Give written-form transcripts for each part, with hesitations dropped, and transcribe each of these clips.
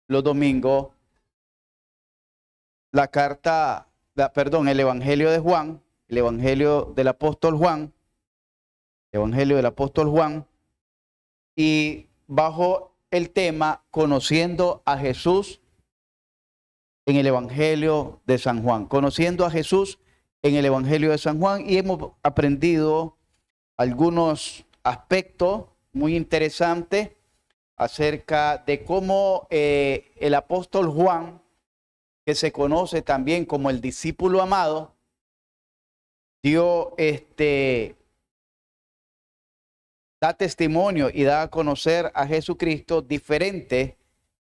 los domingos el Evangelio de Juan, el Evangelio del apóstol Juan, Evangelio del apóstol Juan, y bajo el tema Conociendo a Jesús en el Evangelio de San Juan. Conociendo a Jesús en el Evangelio de San Juan, y hemos aprendido algunos aspectos muy interesantes acerca de cómo el apóstol Juan, que se conoce también como el discípulo amado, da testimonio y da a conocer a Jesucristo diferente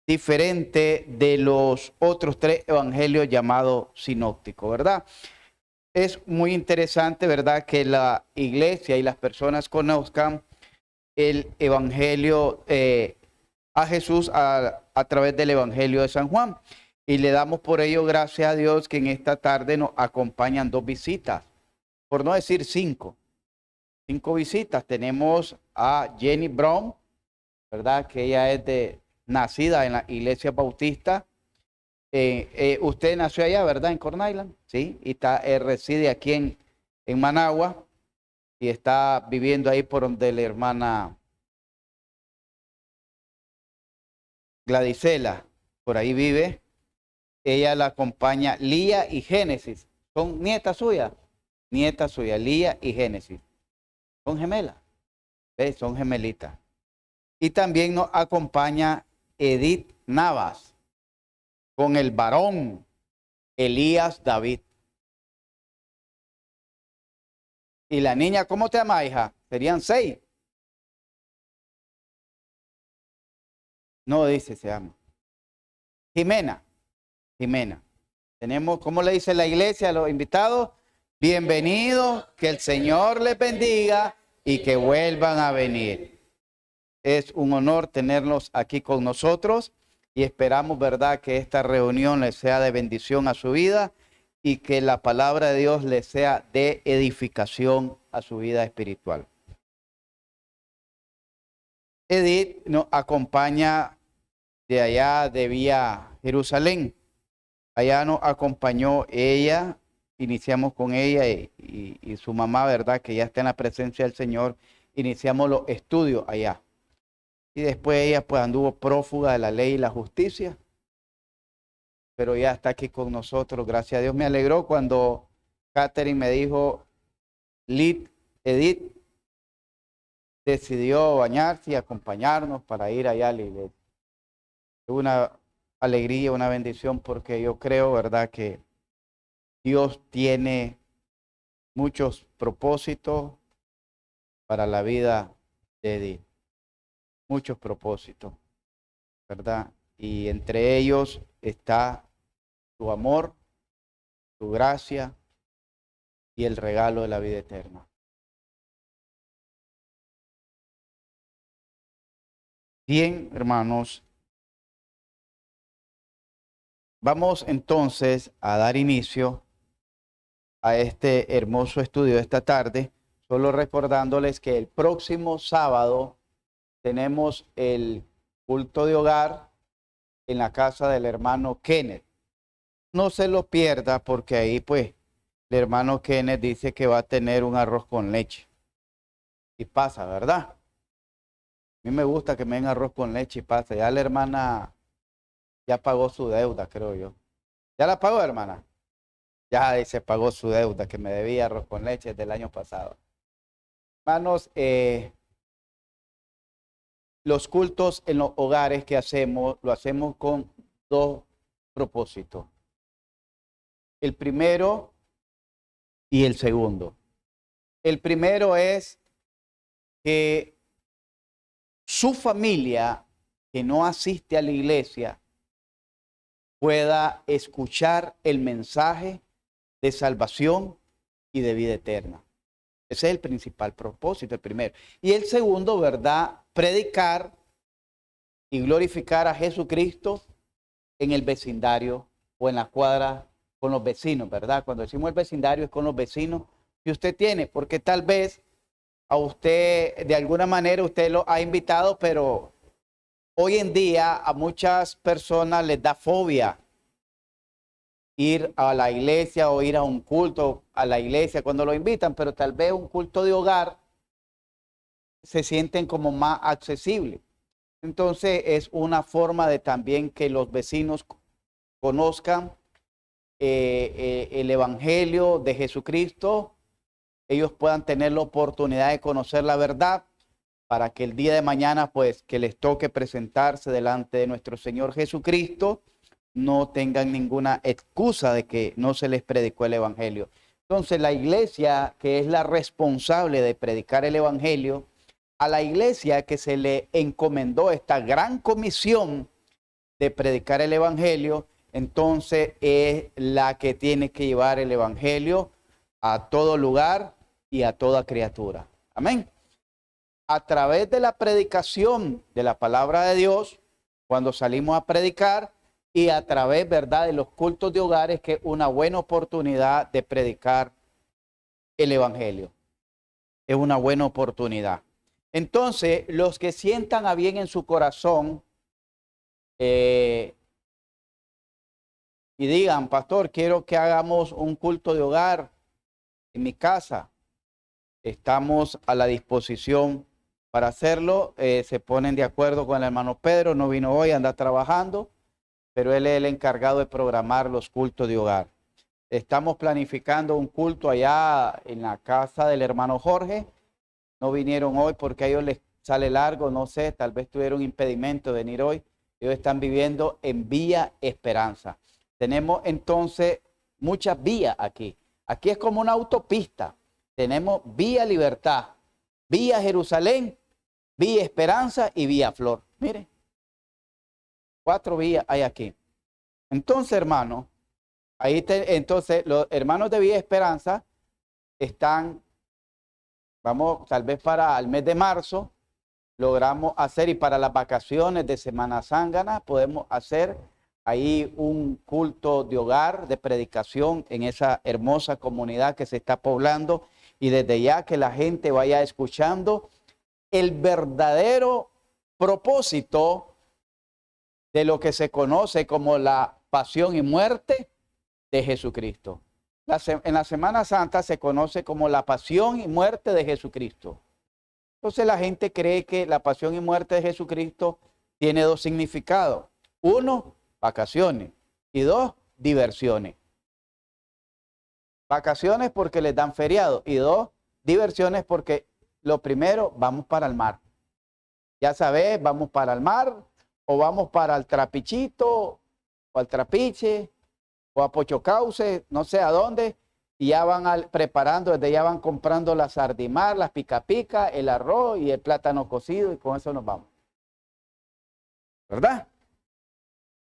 de los otros tres evangelios llamados sinópticos, ¿verdad? Es muy interesante, ¿verdad?, que la iglesia y las personas conozcan el evangelio a Jesús a través del evangelio de San Juan. Y le damos por ello gracias a Dios que en esta tarde nos acompañan 2 visitas, por no decir 5 visitas. Tenemos a Jenny Brown, ¿verdad?, que ella es nacida en la iglesia bautista. Usted nació allá, ¿verdad?, en Corn Island, sí, y reside aquí en Managua, y está viviendo ahí por donde la hermana Gladysela, por ahí vive. Ella la acompaña Lía y Génesis. ¿Son nietas suyas? Nietas suyas, Lía y Génesis. Son gemelas. ¿Ves? Son gemelitas. Y también nos acompaña Edith Navas con el varón Elías David. Y la niña, ¿cómo te llamas, hija? Serían 6. No dice, se llama Jimena. Jimena. Tenemos, ¿cómo le dice la iglesia a los invitados? Bienvenidos, que el Señor les bendiga y que vuelvan a venir. Es un honor tenerlos aquí con nosotros y esperamos, ¿verdad?, que esta reunión les sea de bendición a su vida y que la palabra de Dios les sea de edificación a su vida espiritual. Edith nos acompaña de allá de Vía Jerusalén. Allá nos acompañó ella, iniciamos con ella y su mamá, ¿verdad?, que ya está en la presencia del Señor. Iniciamos los estudios allá. Y después ella pues anduvo prófuga de la ley y la justicia, pero ya está aquí con nosotros, gracias a Dios. Me alegró cuando Catherine me dijo, Edith decidió bañarse y acompañarnos para ir allá a la iglesia. Es una alegría, una bendición, porque yo creo, ¿verdad?, que Dios tiene muchos propósitos para la vida de Edith. Muchos propósitos, ¿verdad? Y entre ellos está su amor, su gracia y el regalo de la vida eterna. Bien, hermanos, vamos entonces a dar inicio a este hermoso estudio de esta tarde, solo recordándoles que el próximo sábado tenemos el culto de hogar en la casa del hermano Kenneth. No se lo pierda, porque ahí pues el hermano Kenneth dice que va a tener un arroz con leche. Y pasa, ¿verdad? A mí me gusta que me den arroz con leche y pasa. Ya la hermana ya pagó su deuda, creo yo. ¿Ya la pagó, hermana? Ya se pagó su deuda, que me debía arroz con leche del año pasado. Hermanos, los cultos en los hogares que hacemos, lo hacemos con 2 propósitos. El primero y el segundo. El primero es que su familia que no asiste a la iglesia pueda escuchar el mensaje de salvación y de vida eterna. Ese es el principal propósito, el primero. Y el segundo, ¿verdad?, predicar y glorificar a Jesucristo en el vecindario o en la cuadra con los vecinos, ¿verdad? Cuando decimos el vecindario es con los vecinos que usted tiene, porque tal vez a usted, de alguna manera, usted lo ha invitado, pero hoy en día a muchas personas les da fobia ir a la iglesia o ir a un culto a la iglesia cuando lo invitan, pero tal vez un culto de hogar se sienten como más accesible. Entonces es una forma de también que los vecinos conozcan el Evangelio de Jesucristo, ellos puedan tener la oportunidad de conocer la verdad para que el día de mañana, pues, que les toque presentarse delante de nuestro Señor Jesucristo, no tengan ninguna excusa de que no se les predicó el Evangelio. Entonces, la iglesia, que es la responsable de predicar el Evangelio, a la iglesia que se le encomendó esta gran comisión de predicar el Evangelio, entonces es la que tiene que llevar el Evangelio a todo lugar y a toda criatura. Amén. A través de la predicación de la palabra de Dios, cuando salimos a predicar, y a través, ¿verdad?, de los cultos de hogares, que es una buena oportunidad de predicar el Evangelio. Es una buena oportunidad. Entonces, los que sientan a bien en su corazón y digan, pastor, quiero que hagamos un culto de hogar en mi casa, estamos a la disposición para hacerlo. Se ponen de acuerdo con el hermano Pedro, no vino hoy, anda trabajando, pero él es el encargado de programar los cultos de hogar. Estamos planificando un culto allá en la casa del hermano Jorge. No vinieron hoy porque a ellos les sale largo, no sé, tal vez tuvieron impedimento de venir hoy. Ellos están viviendo en Vía Esperanza. Tenemos entonces muchas vías aquí. Aquí es como una autopista. Tenemos Vía Libertad, Vía Jerusalén, Vía Esperanza y Vía Flor. Mire, 4 vías hay aquí. Entonces, hermano, entonces los hermanos de Vía Esperanza están, vamos, tal vez para el mes de marzo, logramos hacer, y para las vacaciones de Semana Zángana, podemos hacer ahí un culto de hogar, de predicación en esa hermosa comunidad que se está poblando, y desde ya que la gente vaya escuchando el verdadero propósito de lo que se conoce como la pasión y muerte de Jesucristo. En la Semana Santa se conoce como la pasión y muerte de Jesucristo. Entonces la gente cree que la pasión y muerte de Jesucristo tiene 2 significados. 1, vacaciones, y 2, diversiones. Vacaciones porque les dan feriado, y 2, diversiones porque lo primero, vamos para el mar. Ya sabes, vamos para el mar, o vamos para el Trapichito, o al Trapiche, o a Pochocauce, no sé a dónde, y ya van preparando, desde ya van comprando la sardimar, las pica pica, el arroz y el plátano cocido, y con eso nos vamos. ¿Verdad?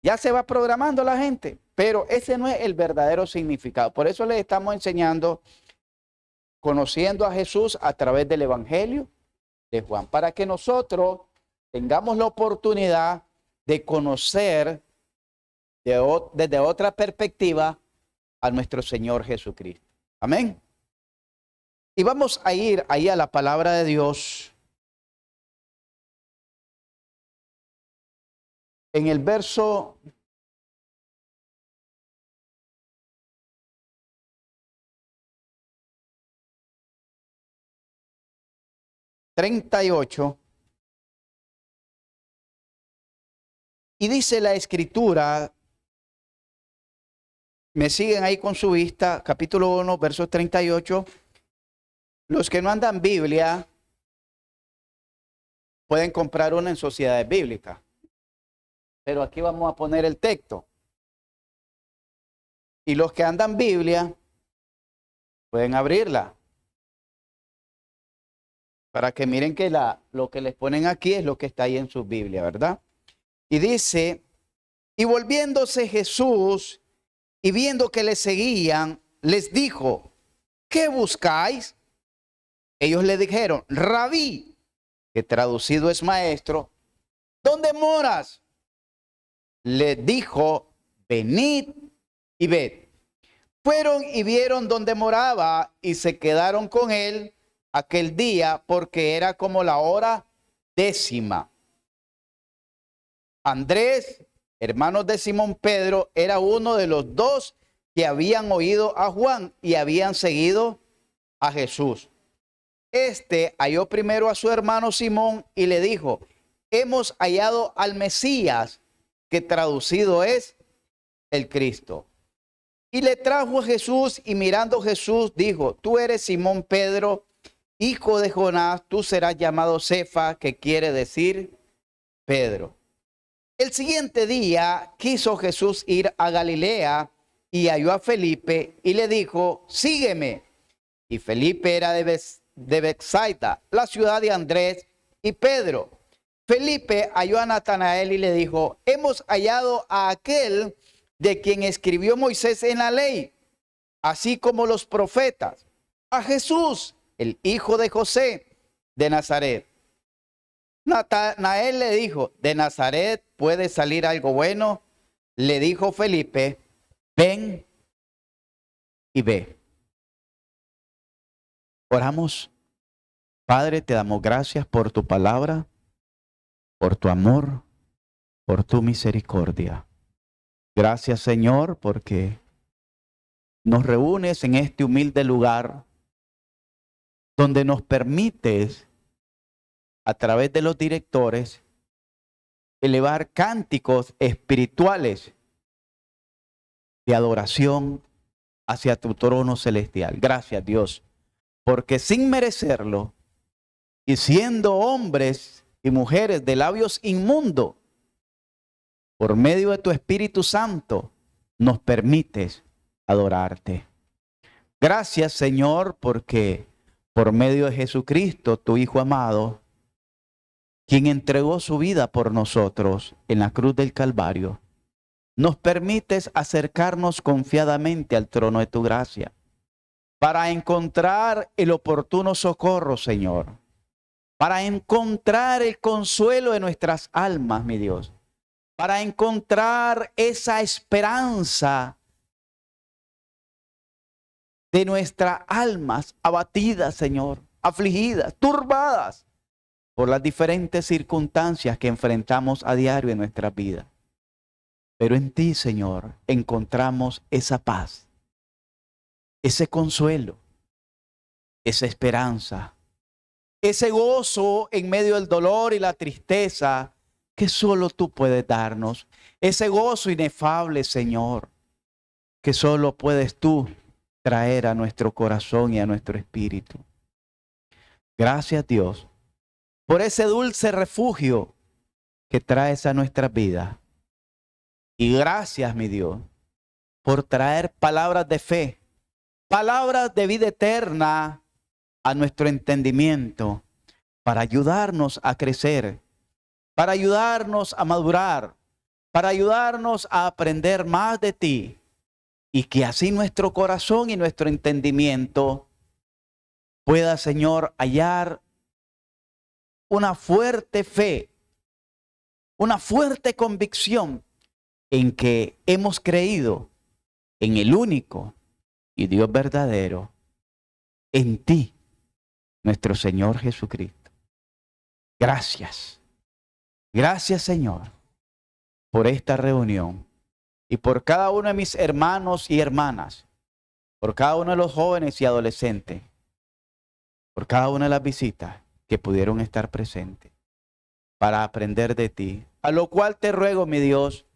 Ya se va programando la gente, pero ese no es el verdadero significado. Por eso les estamos enseñando, conociendo a Jesús a través del Evangelio de Juan, para que nosotros tengamos la oportunidad de conocer desde otra perspectiva a nuestro Señor Jesucristo. Amén. Y vamos a ir ahí a la palabra de Dios. En el verso 38, y dice la Escritura, me siguen ahí con su vista, capítulo 1, versos 38. Los que no andan Biblia pueden comprar una en sociedades bíblicas, pero aquí vamos a poner el texto. Y los que andan Biblia pueden abrirla, para que miren que lo que les ponen aquí es lo que está ahí en su Biblia, ¿verdad? Y dice, y volviéndose Jesús y viendo que le seguían, les dijo, ¿qué buscáis? Ellos le dijeron, Rabí, que traducido es maestro, ¿dónde moras? Le dijo, venid y ved. Fueron y vieron dónde moraba y se quedaron con él aquel día, porque era como la hora 10. Andrés, hermanos de Simón Pedro, era uno de los dos que habían oído a Juan y habían seguido a Jesús. Este halló primero a su hermano Simón y le dijo: hemos hallado al Mesías, que traducido es el Cristo. Y le trajo a Jesús, y mirando Jesús dijo: tú eres Simón Pedro, hijo de Jonás, tú serás llamado Cefa, que quiere decir Pedro. El siguiente día quiso Jesús ir a Galilea y halló a Felipe y le dijo: sígueme. Y Felipe era de Betsaida, la ciudad de Andrés y Pedro. Felipe halló a Natanael y le dijo: hemos hallado a aquel de quien escribió Moisés en la ley, así como los profetas, a Jesús, el hijo de José de Nazaret. Natanael le dijo: ¿de Nazaret puede salir algo bueno? Le dijo Felipe: ven y ve. Oramos. Padre, te damos gracias por tu palabra, por tu amor, por tu misericordia. Gracias, Señor, porque nos reúnes en este humilde lugar donde nos permites, a través de los directores, elevar cánticos espirituales de adoración hacia tu trono celestial. Gracias, Dios, porque sin merecerlo y siendo hombres y mujeres de labios inmundos, por medio de tu Espíritu Santo, nos permites adorarte. Gracias, Señor, porque por medio de Jesucristo, tu Hijo amado, quien entregó su vida por nosotros en la cruz del Calvario, nos permites acercarnos confiadamente al trono de tu gracia para encontrar el oportuno socorro, Señor, para encontrar el consuelo de nuestras almas, mi Dios, para encontrar esa esperanza de nuestras almas abatidas, Señor, afligidas, turbadas por las diferentes circunstancias que enfrentamos a diario en nuestra vida. Pero en ti, Señor, encontramos esa paz, ese consuelo, esa esperanza, ese gozo en medio del dolor y la tristeza que solo tú puedes darnos. Ese gozo inefable, Señor, que solo puedes tú traer a nuestro corazón y a nuestro espíritu. Gracias, Dios, por ese dulce refugio que traes a nuestra vida. Y gracias, mi Dios, por traer palabras de fe, palabras de vida eterna a nuestro entendimiento, para ayudarnos a crecer, para ayudarnos a madurar, para ayudarnos a aprender más de ti, y que así nuestro corazón y nuestro entendimiento pueda, Señor, hallar una fuerte fe, una fuerte convicción en que hemos creído en el único y Dios verdadero, en ti, nuestro Señor Jesucristo. Gracias. Gracias, Señor, por esta reunión y por cada uno de mis hermanos y hermanas, por cada uno de los jóvenes y adolescentes, por cada una de las visitas que pudieron estar presentes para aprender de ti. A lo cual te ruego, mi Dios,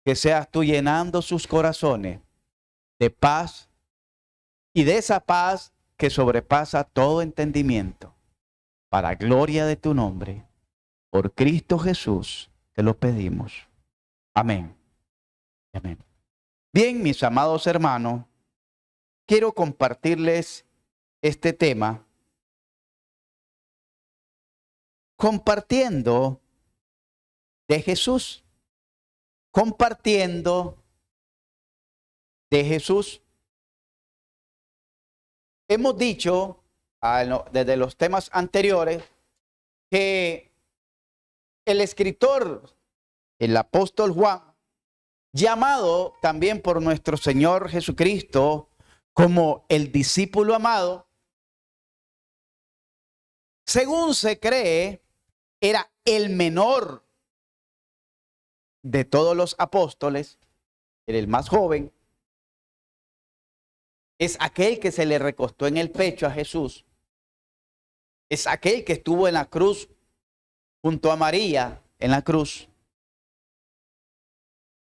que seas tú llenando sus corazones de paz y de esa paz que sobrepasa todo entendimiento, para gloria de tu nombre. Por Cristo Jesús te lo pedimos. Amén. Amén. Bien, mis amados hermanos, quiero compartirles este tema, compartiendo de Jesús, compartiendo de Jesús. Hemos dicho desde los temas anteriores que el escritor, el apóstol Juan, llamado también por nuestro Señor Jesucristo como el discípulo amado, según se cree, era el menor de todos los apóstoles, era el más joven, es aquel que se le recostó en el pecho a Jesús, es aquel que estuvo en la cruz junto a María en la cruz.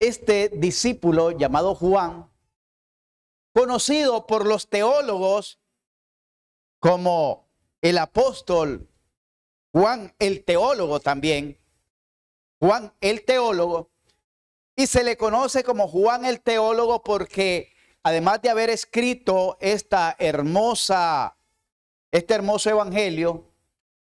Este discípulo llamado Juan, conocido por los teólogos como el apóstol Juan el teólogo también, Juan el teólogo, y se le conoce como Juan el teólogo porque además de haber escrito este hermoso evangelio,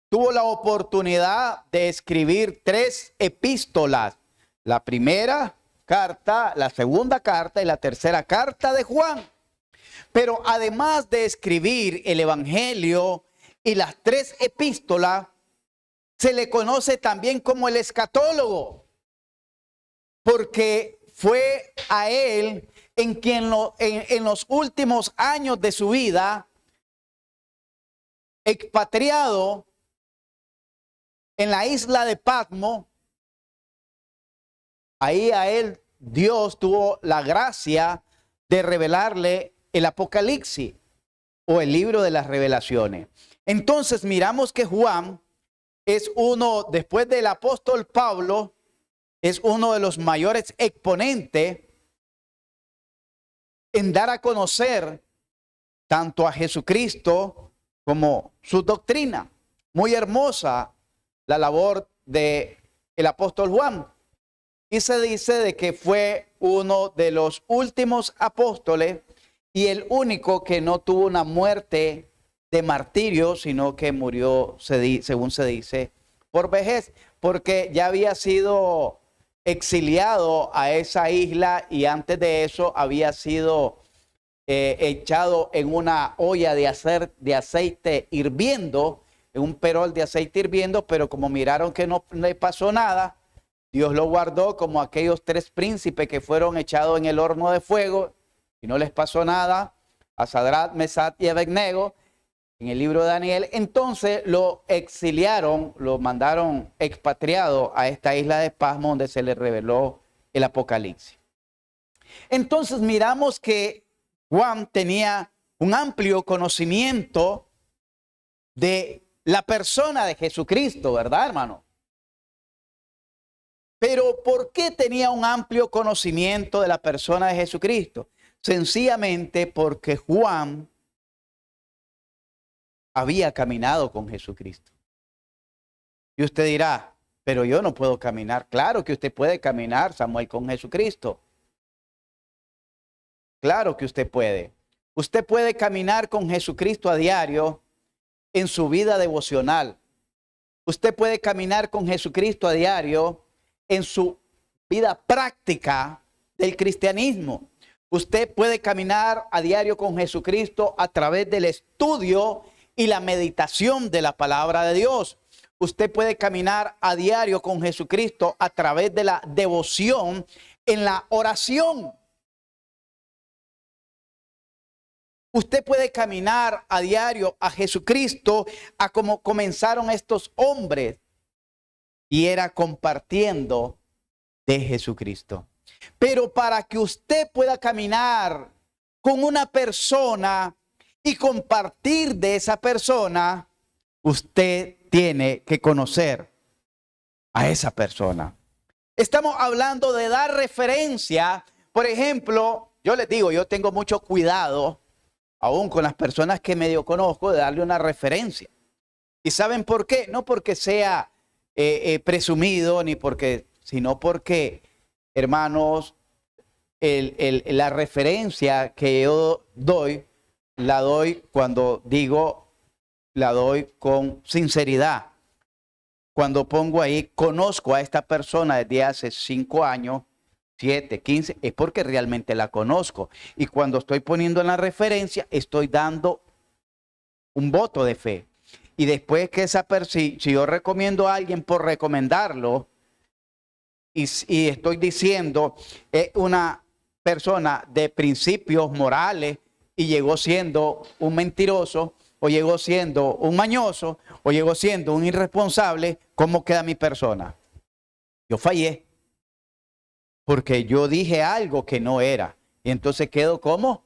tuvo la oportunidad de escribir 3 epístolas. La primera carta, la segunda carta y la tercera carta de Juan. Pero además de escribir el evangelio y las 3 epístolas, se le conoce también como el escatólogo, porque fue a él en quien en los últimos años de su vida, expatriado en la isla de Patmos, ahí a él Dios tuvo la gracia de revelarle el Apocalipsis o el libro de las revelaciones. Entonces miramos que Juan es uno, después del apóstol Pablo, es uno de los mayores exponentes en dar a conocer tanto a Jesucristo como su doctrina. Muy hermosa la labor del apóstol Juan. Y se dice de que fue uno de los últimos apóstoles y el único que no tuvo una muerte de martirio, sino que murió, según se dice, por vejez, porque ya había sido exiliado a esa isla y antes de eso había sido echado en una olla de aceite hirviendo, en un perol de aceite hirviendo, pero como miraron que no le pasó nada, Dios lo guardó como aquellos 3 príncipes que fueron echados en el horno de fuego y no les pasó nada, a Sadrach, Mesach y Abednego, en el libro de Daniel. Entonces lo exiliaron, lo mandaron expatriado a esta isla de Patmos donde se le reveló el Apocalipsis. Entonces miramos que Juan tenía un amplio conocimiento de la persona de Jesucristo, ¿verdad, hermano? Pero ¿por qué tenía un amplio conocimiento de la persona de Jesucristo? Sencillamente porque Juan había caminado con Jesucristo. Y usted dirá, pero yo no puedo caminar. Claro que usted puede caminar, Samuel, con Jesucristo. Claro que usted puede. Usted puede caminar con Jesucristo a diario en su vida devocional. Usted puede caminar con Jesucristo a diario en su vida práctica del cristianismo. Usted puede caminar a diario con Jesucristo a través del estudio y la meditación de la palabra de Dios. Usted puede caminar a diario con Jesucristo a través de la devoción en la oración. Usted puede caminar a diario a Jesucristo a como comenzaron estos hombres, y era compartiendo de Jesucristo. Pero para que usted pueda caminar con una persona y compartir de esa persona, usted tiene que conocer a esa persona. Estamos hablando de dar referencia. Por ejemplo, yo les digo, yo tengo mucho cuidado, aún con las personas que medio conozco, de darle una referencia. ¿Y saben por qué? No porque sea presumido, sino porque, hermanos, la referencia que yo doy, la doy cuando digo, la doy con sinceridad. Cuando pongo ahí, conozco a esta persona desde hace 5 años, 7, 15, es porque realmente la conozco. Y cuando estoy poniendo en la referencia, estoy dando un voto de fe. Y después que si yo recomiendo a alguien por recomendarlo, y estoy diciendo una persona de principios morales y llegó siendo un mentiroso, o llegó siendo un mañoso, o llegó siendo un irresponsable, ¿cómo queda mi persona? Yo fallé. porque yo dije algo que no era. Y entonces quedo como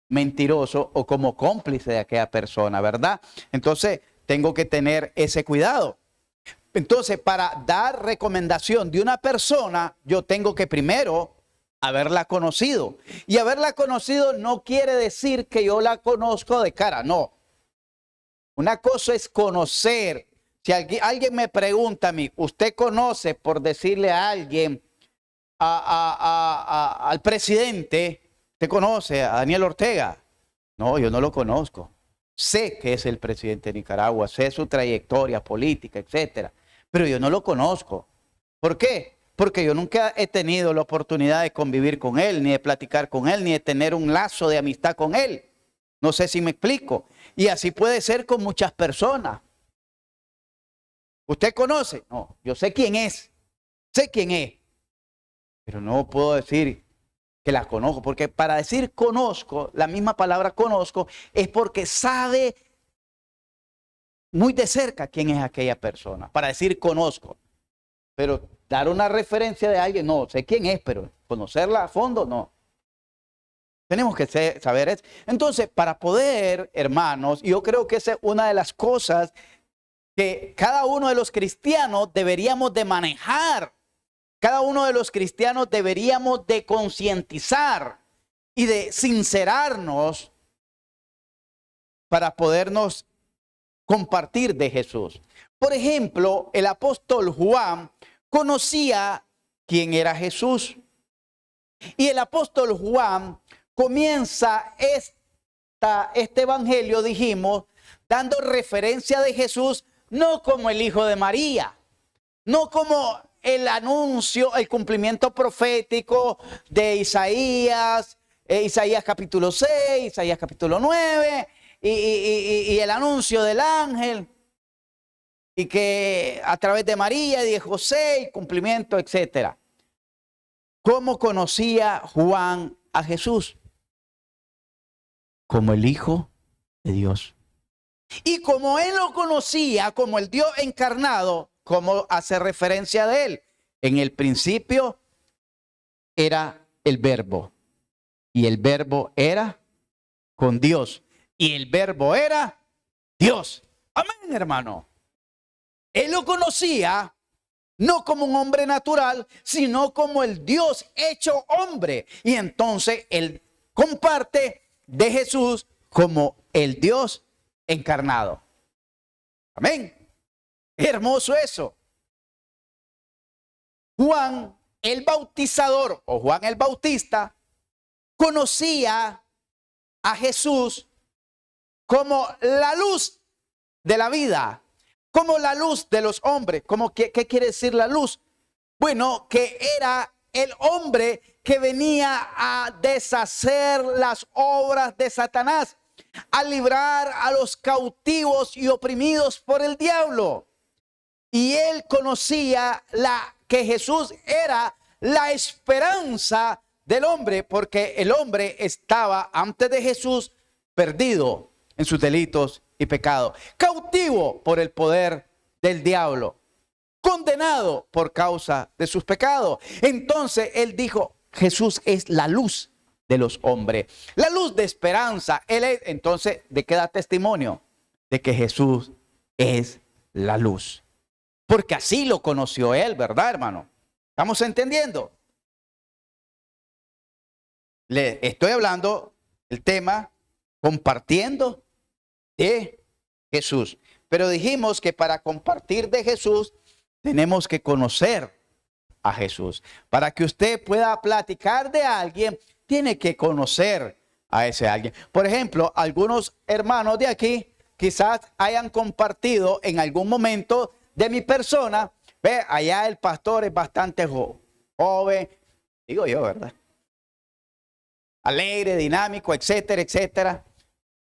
mentiroso o como cómplice de aquella persona, ¿verdad? Entonces tengo que tener ese cuidado. Entonces, para dar recomendación de una persona, yo tengo que primero haberla conocido. Y haberla conocido no quiere decir que yo la conozco de cara, no. Una cosa es conocer. Si alguien me pregunta a mí, ¿usted conoce, por decirle a alguien, al presidente? ¿Usted conoce a Daniel Ortega? No, yo no lo conozco. Sé que es el presidente de Nicaragua, sé su trayectoria política, etcétera, pero yo no lo conozco. ¿Por qué? Porque yo nunca he tenido la oportunidad de convivir con él, ni de platicar con él, ni de tener un lazo de amistad con él. No sé si me explico. Y así puede ser con muchas personas. ¿Usted conoce? No, yo sé quién es, pero no puedo decir que la conozco, porque para decir conozco, la misma palabra conozco, es porque sabe muy de cerca quién es aquella persona, para decir conozco. Pero dar una referencia de alguien, no, sé quién es, pero conocerla a fondo, no. Tenemos que saber eso. Entonces, para poder, hermanos, yo creo que esa es una de las cosas que cada uno de los cristianos deberíamos de manejar. Cada uno de los cristianos deberíamos de concientizar y de sincerarnos para podernos compartir de Jesús. Por ejemplo, el apóstol Juan conocía quién era Jesús. Y el apóstol Juan comienza este evangelio, dijimos, dando referencia de Jesús, no como el hijo de María, no como el anuncio, el cumplimiento profético de Isaías, Isaías capítulo 6, Isaías capítulo 9, y el anuncio del ángel, y que a través de María y de José, el cumplimiento, etcétera. ¿Cómo conocía Juan a Jesús? Como el Hijo de Dios. Y como él lo conocía como el Dios encarnado, ¿cómo hace referencia de él? En el principio era el Verbo. Y el Verbo era con Dios. Y el Verbo era Dios. Amén, hermano. Él lo conocía no como un hombre natural, sino como el Dios hecho hombre. Y entonces él comparte de Jesús como el Dios encarnado. Amén. Hermoso eso. Juan el Bautizador o Juan el Bautista conocía a Jesús como la luz de la vida, como la luz de los hombres. ¿Qué quiere decir la luz? Bueno, que era el hombre que venía a deshacer las obras de Satanás, a librar a los cautivos y oprimidos por el diablo. Y él conocía que Jesús era la esperanza del hombre, porque el hombre estaba antes de Jesús perdido en sus delitos y pecados, cautivo por el poder del diablo, condenado por causa de sus pecados. Entonces él dijo, Jesús es la luz de los hombres, la luz de esperanza. Él es, entonces, ¿de qué da testimonio? De que Jesús es la luz. Porque así lo conoció él, ¿verdad, hermano? ¿Estamos entendiendo? Le estoy hablando el tema compartiendo de Jesús. Pero dijimos que para compartir de Jesús tenemos que conocer a Jesús. Para que usted pueda platicar de alguien, tiene que conocer a ese alguien. Por ejemplo, algunos hermanos de aquí quizás hayan compartido en algún momento de mi persona. Ve, allá el pastor es bastante joven, digo yo, ¿verdad? Alegre, dinámico, etcétera, etcétera.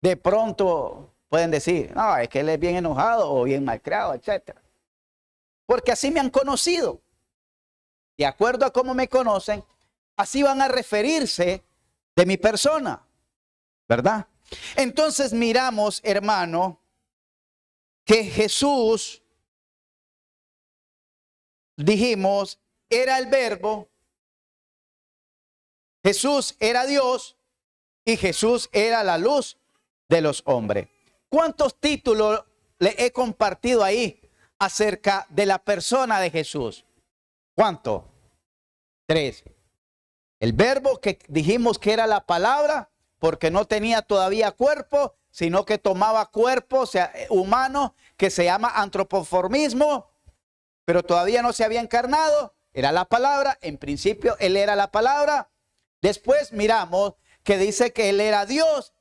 De pronto pueden decir, no, es que él es bien enojado o bien malcriado, etcétera. Porque así me han conocido. De acuerdo a cómo me conocen, así van a referirse de mi persona, ¿verdad? Entonces miramos, hermano, que Jesús, dijimos, era el Verbo, Jesús era Dios y Jesús era la luz de los hombres. ¿Cuántos títulos le he compartido ahí acerca de la persona de Jesús? ¿Cuánto? 3. El verbo que dijimos que era la palabra, porque no tenía todavía cuerpo, sino que tomaba cuerpo, o sea, humano, que se llama antropoformismo, pero todavía no se había encarnado. Era la palabra, en principio él era la palabra. Después miramos que dice que él era Dios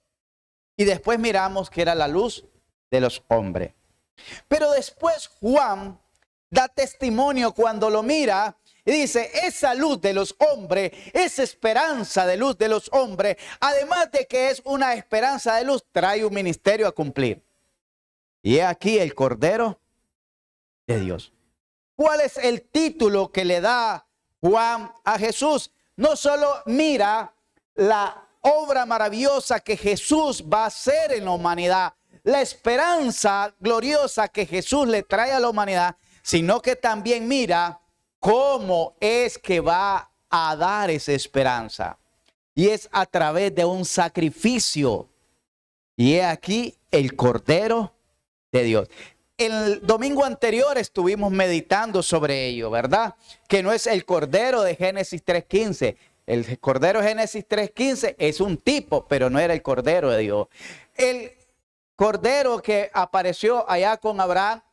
y después miramos que era la luz de los hombres. Pero después Juan da testimonio cuando lo mira y dice, esa luz de los hombres, esa esperanza de luz de los hombres, además de que es una esperanza de luz, trae un ministerio a cumplir. Y he aquí el Cordero de Dios. ¿Cuál es el título que le da Juan a Jesús? No solo mira la obra maravillosa que Jesús va a hacer en la humanidad, la esperanza gloriosa que Jesús le trae a la humanidad, sino que también mira cómo es que va a dar esa esperanza. Y es a través de un sacrificio. Y he aquí el Cordero de Dios. El domingo anterior estuvimos meditando sobre ello, ¿verdad? Que no es el Cordero de Génesis 3:15. El Cordero de Génesis 3:15 es un tipo, pero no era el Cordero de Dios. El Cordero que apareció allá con Abraham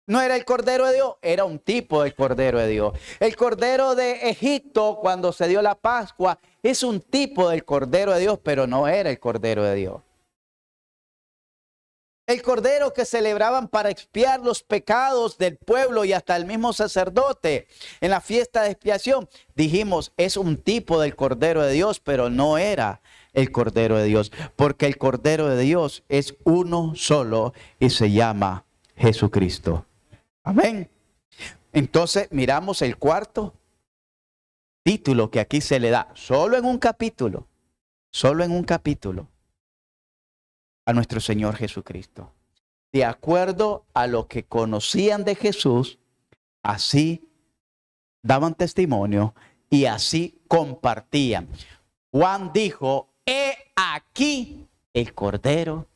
no era el Cordero de Dios, era un tipo del Cordero de Dios. El Cordero de Egipto, cuando se dio la Pascua, es un tipo del Cordero de Dios, pero no era el Cordero de Dios. El Cordero que celebraban para expiar los pecados del pueblo y hasta el mismo sacerdote en la fiesta de expiación, dijimos, es un tipo del Cordero de Dios, pero no era el Cordero de Dios, porque el Cordero de Dios es uno solo y se llama Jesucristo. Amén. Entonces miramos el cuarto título que aquí se le da, solo en un capítulo, a nuestro Señor Jesucristo. De acuerdo a lo que conocían de Jesús, así daban testimonio y así compartían. Juan dijo, he aquí el Cordero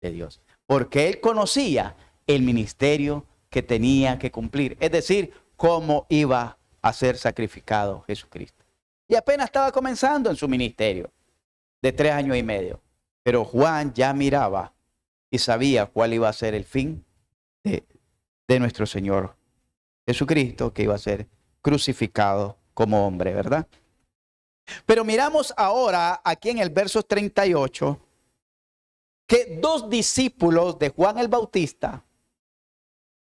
de Dios, porque él conocía el ministerio que tenía que cumplir, es decir, cómo iba a ser sacrificado Jesucristo. Y apenas estaba comenzando en su ministerio de 3 años y medio. Pero Juan ya miraba y sabía cuál iba a ser el fin de nuestro Señor Jesucristo, que iba a ser crucificado como hombre, ¿verdad? Pero miramos ahora aquí en el verso 38 que 2 discípulos de Juan el Bautista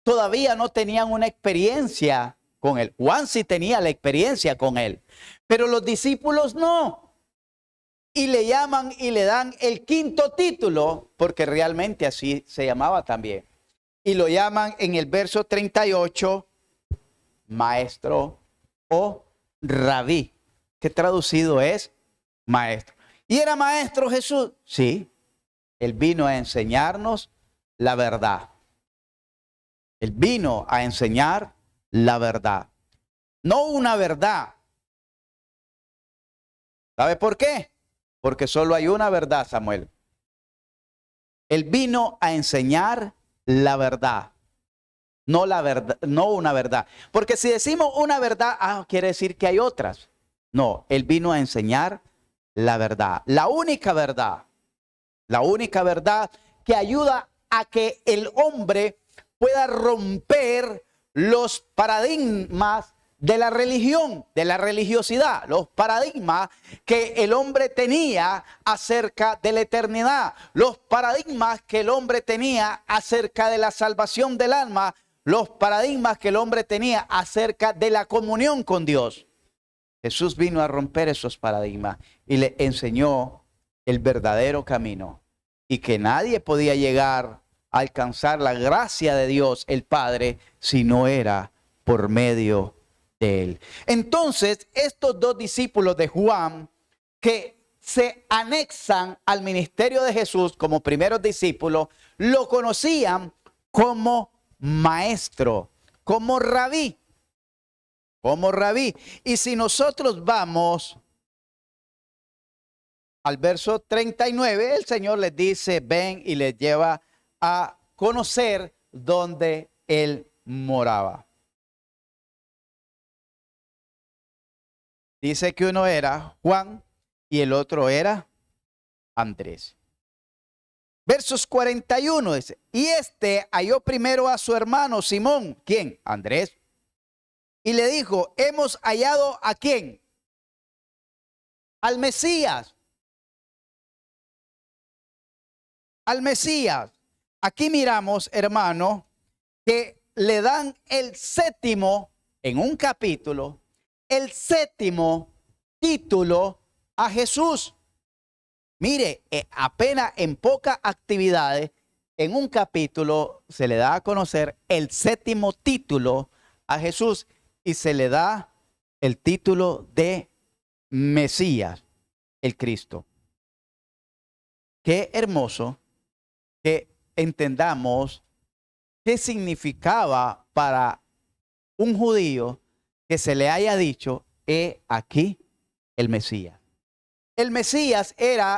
todavía no tenían una experiencia con él. Juan sí tenía la experiencia con él, pero los discípulos no. Y le llaman y le dan el 5.º título, porque realmente así se llamaba también. Y lo llaman en el verso 38, maestro o rabí, que traducido es maestro. ¿Y era maestro Jesús? Sí, él vino a enseñarnos la verdad. Él vino a enseñar la verdad. No una verdad. ¿Sabe por qué? Porque solo hay una verdad, Samuel. Él vino a enseñar la verdad. No la verdad, no una verdad. Porque si decimos una verdad, quiere decir que hay otras. No, él vino a enseñar la verdad. La única verdad. La única verdad que ayuda a que el hombre pueda romper los paradigmas de la religión, de la religiosidad, los paradigmas que el hombre tenía acerca de la eternidad, los paradigmas que el hombre tenía acerca de la salvación del alma, los paradigmas que el hombre tenía acerca de la comunión con Dios. Jesús vino a romper esos paradigmas y le enseñó el verdadero camino y que nadie podía llegar a alcanzar la gracia de Dios, el Padre, si no era por medio de él. Entonces, estos 2 discípulos de Juan que se anexan al ministerio de Jesús como primeros discípulos, lo conocían como maestro, como rabí. Y si nosotros vamos al verso 39, el Señor les dice, ven, y les lleva a conocer dónde él moraba. Dice que uno era Juan y el otro era Andrés. Versos 41 dice, y este halló primero a su hermano Simón. ¿Quién? Andrés. Y le dijo, hemos hallado ¿a quién? Al Mesías. Al Mesías. Aquí miramos, hermano, que le dan el séptimo, en un capítulo, el séptimo título a Jesús. Mire, apenas en pocas actividades, en un capítulo se le da a conocer el séptimo título a Jesús y se le da el título de Mesías, el Cristo. Qué hermoso que entendamos qué significaba para un judío que se le haya dicho, he aquí el Mesías. El Mesías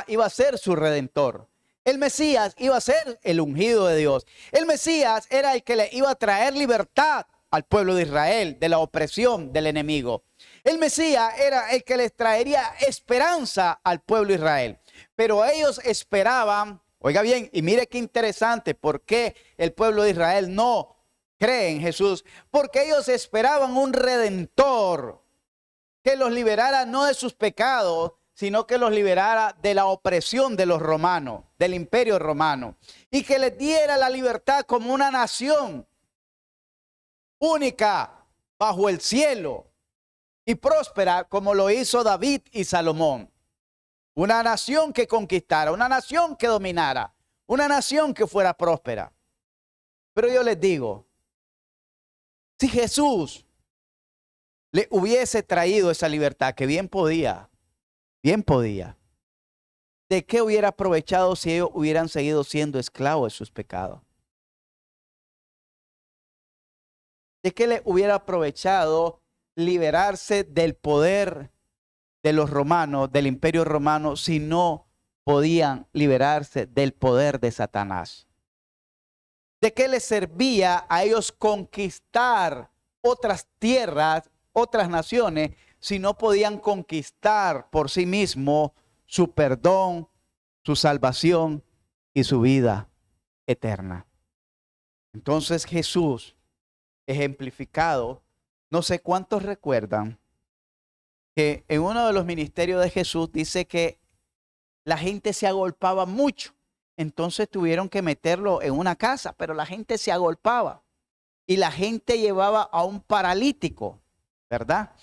iba a ser su redentor. El Mesías iba a ser el ungido de Dios. El Mesías era el que le iba a traer libertad al pueblo de Israel de la opresión del enemigo. El Mesías era el que les traería esperanza al pueblo de Israel. Pero ellos esperaban, oiga bien, y mire qué interesante, ¿por qué el pueblo de Israel no cree en Jesús? Porque ellos esperaban un redentor que los liberara no de sus pecados, sino que los liberara de la opresión de los romanos, del imperio romano, y que les diera la libertad como una nación única bajo el cielo y próspera como lo hizo David y Salomón. Una nación que conquistara, una nación que dominara, una nación que fuera próspera. Pero yo les digo, si Jesús le hubiese traído esa libertad, que bien podía, ¿de qué hubiera aprovechado si ellos hubieran seguido siendo esclavos de sus pecados? ¿De qué le hubiera aprovechado liberarse del poder de los romanos, del imperio romano, si no podían liberarse del poder de Satanás? ¿De qué les servía a ellos conquistar otras tierras, otras naciones, si no podían conquistar por sí mismos su perdón, su salvación y su vida eterna? Entonces Jesús, ejemplificado, no sé cuántos recuerdan que en uno de los ministerios de Jesús dice que la gente se agolpaba mucho. Entonces tuvieron que meterlo en una casa, pero la gente se agolpaba y la gente llevaba a un paralítico, ¿verdad?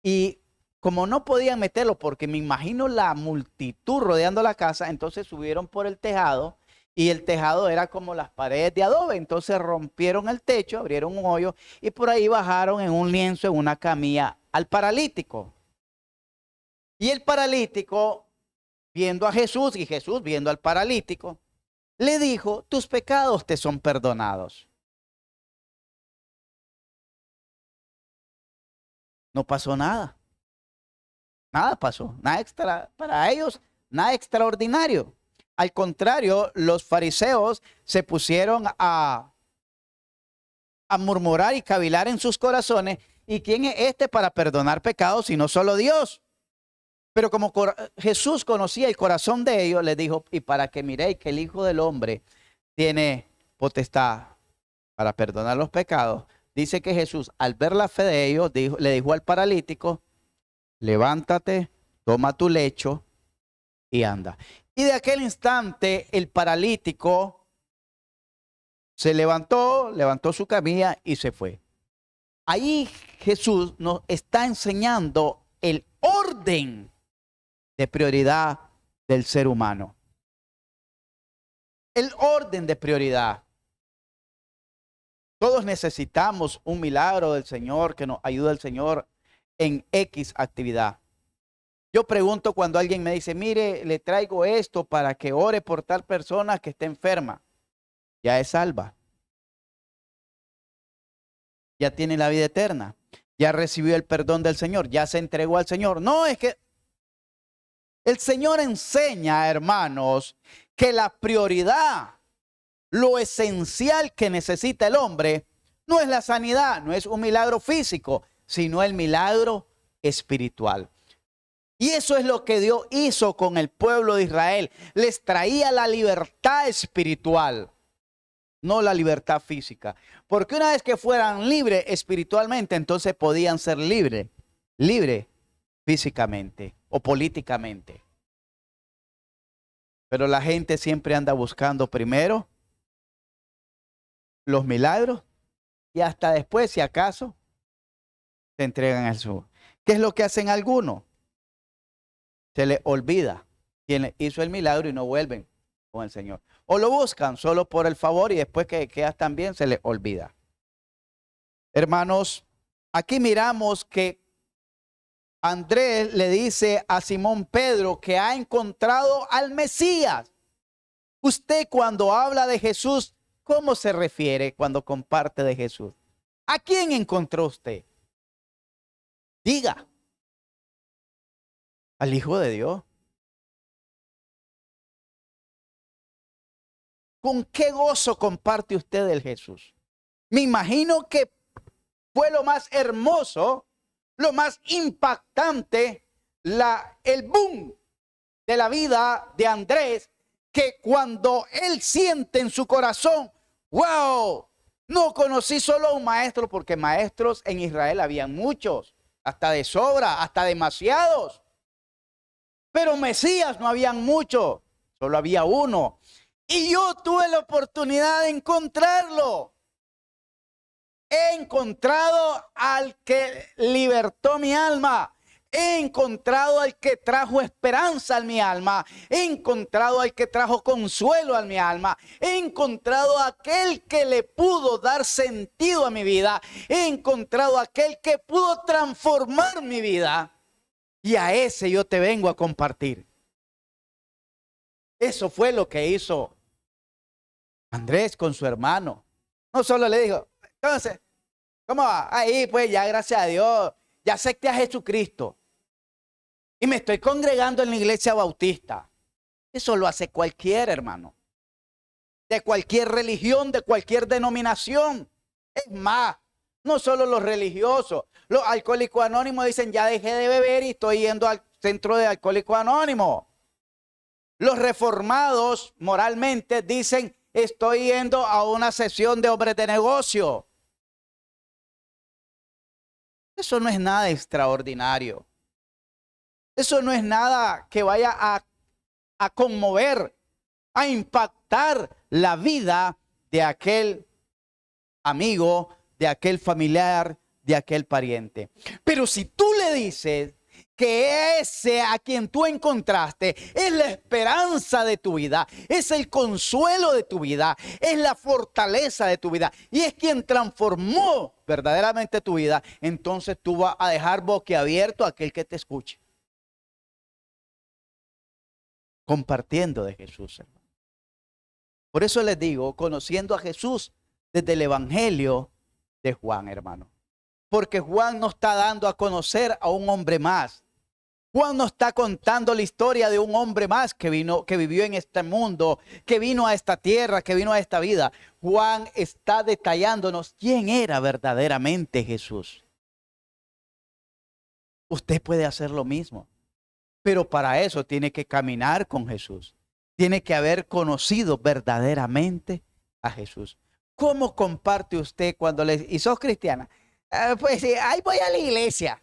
Y como no podían meterlo, porque me imagino la multitud rodeando la casa, entonces subieron por el tejado y el tejado era como las paredes de adobe. Entonces rompieron el techo, abrieron un hoyo y por ahí bajaron en un lienzo, en una camilla, al paralítico. Y el paralítico, viendo a Jesús y Jesús viendo al paralítico, le dijo, tus pecados te son perdonados. No pasó nada. Nada pasó, nada extra para ellos, nada extraordinario. Al contrario, los fariseos se pusieron a murmurar y cavilar en sus corazones. ¿Y quién es este para perdonar pecados sino solo Dios? Pero como Jesús conocía el corazón de ellos, les dijo, y para que miréis que el Hijo del Hombre tiene potestad para perdonar los pecados, dice que Jesús, al ver la fe de ellos, le dijo al paralítico, levántate, toma tu lecho y anda. Y de aquel instante el paralítico se levantó, levantó su camilla y se fue. Ahí Jesús nos está enseñando el orden de prioridad del ser humano. El orden de prioridad. Todos necesitamos un milagro del Señor, que nos ayude el Señor en X actividad. Yo pregunto cuando alguien me dice, mire, le traigo esto para que ore por tal persona que esté enferma. Ya es salva. Ya tiene la vida eterna. Ya recibió el perdón del Señor. Ya se entregó al Señor. No, es que El Señor enseña, hermanos, que la prioridad, lo esencial que necesita el hombre, no es la sanidad, no es un milagro físico, sino el milagro espiritual. Y eso es lo que Dios hizo con el pueblo de Israel. Les traía la libertad espiritual, no la libertad física. Porque una vez que fueran libres espiritualmente, entonces podían ser libres físicamente o políticamente. Pero la gente siempre anda buscando primero los milagros y hasta después, si acaso, se entregan a Jesús. ¿Qué es lo que hacen algunos? Se les olvida quién hizo el milagro y no vuelven con el Señor. O lo buscan solo por el favor y después que quedas también se les olvida. Hermanos, aquí miramos que Andrés le dice a Simón Pedro que ha encontrado al Mesías. Usted cuando habla de Jesús, ¿cómo se refiere cuando comparte de Jesús? ¿A quién encontró usted? Diga. Al Hijo de Dios. ¿Con qué gozo comparte usted del Jesús? Me imagino que fue lo más hermoso, lo más impactante, el boom de la vida de Andrés, que cuando él siente en su corazón, wow, no conocí solo a un maestro, porque maestros en Israel habían muchos, hasta de sobra, hasta demasiados. Pero Mesías no habían muchos, solo había uno. Y yo tuve la oportunidad de encontrarlo. He encontrado al que libertó mi alma. He encontrado al que trajo esperanza a mi alma. He encontrado al que trajo consuelo a mi alma. He encontrado a aquel que le pudo dar sentido a mi vida. He encontrado a aquel que pudo transformar mi vida. Y a ese yo te vengo a compartir. Eso fue lo que hizo Andrés con su hermano. No solo le dijo, entonces, ¿cómo va? Ahí pues ya gracias a Dios, ya acepté a Jesucristo. Y me estoy congregando en la iglesia bautista. Eso lo hace cualquiera, hermano. De cualquier religión, de cualquier denominación. Es más, no solo los religiosos. Los alcohólicos anónimos dicen, ya dejé de beber y estoy yendo al centro de alcohólicos anónimos. Los reformados moralmente dicen, estoy yendo a una sesión de hombres de negocio. Eso no es nada extraordinario. Eso no es nada que vaya a conmover, a impactar la vida de aquel amigo, de aquel familiar, de aquel pariente. Pero si tú le dices que ese a quien tú encontraste es la esperanza de tu vida, es el consuelo de tu vida, es la fortaleza de tu vida y es quien transformó verdaderamente tu vida, entonces tú vas a dejar boquiabierto a aquel que te escuche. Compartiendo de Jesús, hermano. Por eso les digo, conociendo a Jesús desde el Evangelio de Juan, hermano. Porque Juan no está dando a conocer a un hombre más. Juan no está contando la historia de un hombre más que vivió en este mundo, que vino a esta tierra, que vino a esta vida. Juan está detallándonos quién era verdaderamente Jesús. Usted puede hacer lo mismo, pero para eso tiene que caminar con Jesús. Tiene que haber conocido verdaderamente a Jesús. ¿Cómo comparte usted cuando ¿y sos cristiana? Pues sí, ahí voy a la iglesia.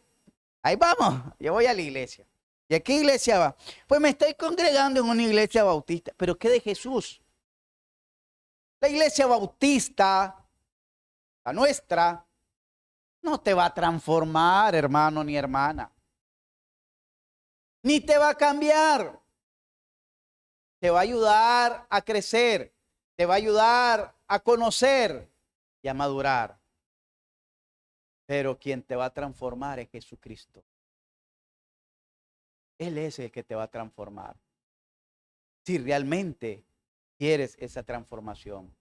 Ahí vamos, yo voy a la iglesia. ¿Y a qué iglesia va? Pues me estoy congregando en una iglesia bautista. ¿Pero qué de Jesús? La iglesia bautista, la nuestra, no te va a transformar, hermano ni hermana. Ni te va a cambiar. Te va a ayudar a crecer. Te va a ayudar a conocer y a madurar. Pero quien te va a transformar es Jesucristo. Él es el que te va a transformar. Si realmente quieres esa transformación.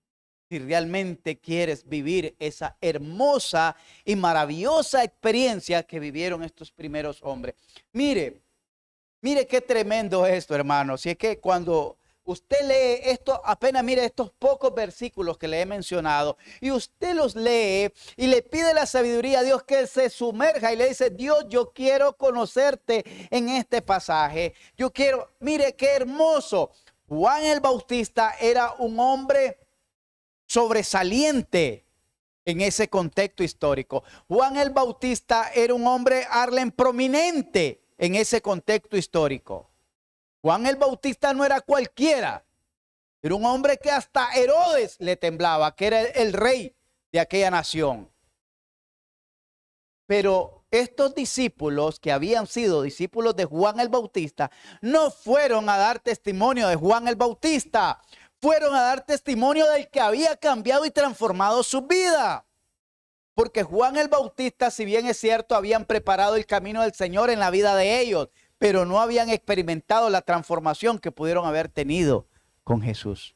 Si realmente quieres vivir esa hermosa y maravillosa experiencia que vivieron estos primeros hombres. Mire, Mire qué tremendo esto, hermano. Si es que cuando usted lee esto, apenas mire estos pocos versículos que le he mencionado, y usted los lee y le pide la sabiduría a Dios que se sumerja y le dice: Dios, yo quiero conocerte en este pasaje. Yo quiero, mire qué hermoso. Juan el Bautista era un hombre sobresaliente en ese contexto histórico. Juan el Bautista era un hombre prominente en ese contexto histórico. Juan el Bautista no era cualquiera. Era un hombre que hasta Herodes le temblaba, que era el rey de aquella nación. Pero estos discípulos que habían sido discípulos de Juan el Bautista no fueron a dar testimonio de Juan el Bautista. Fueron a dar testimonio del que había cambiado y transformado su vida. Porque Juan el Bautista, si bien es cierto, habían preparado el camino del Señor en la vida de ellos, pero no habían experimentado la transformación que pudieron haber tenido con Jesús.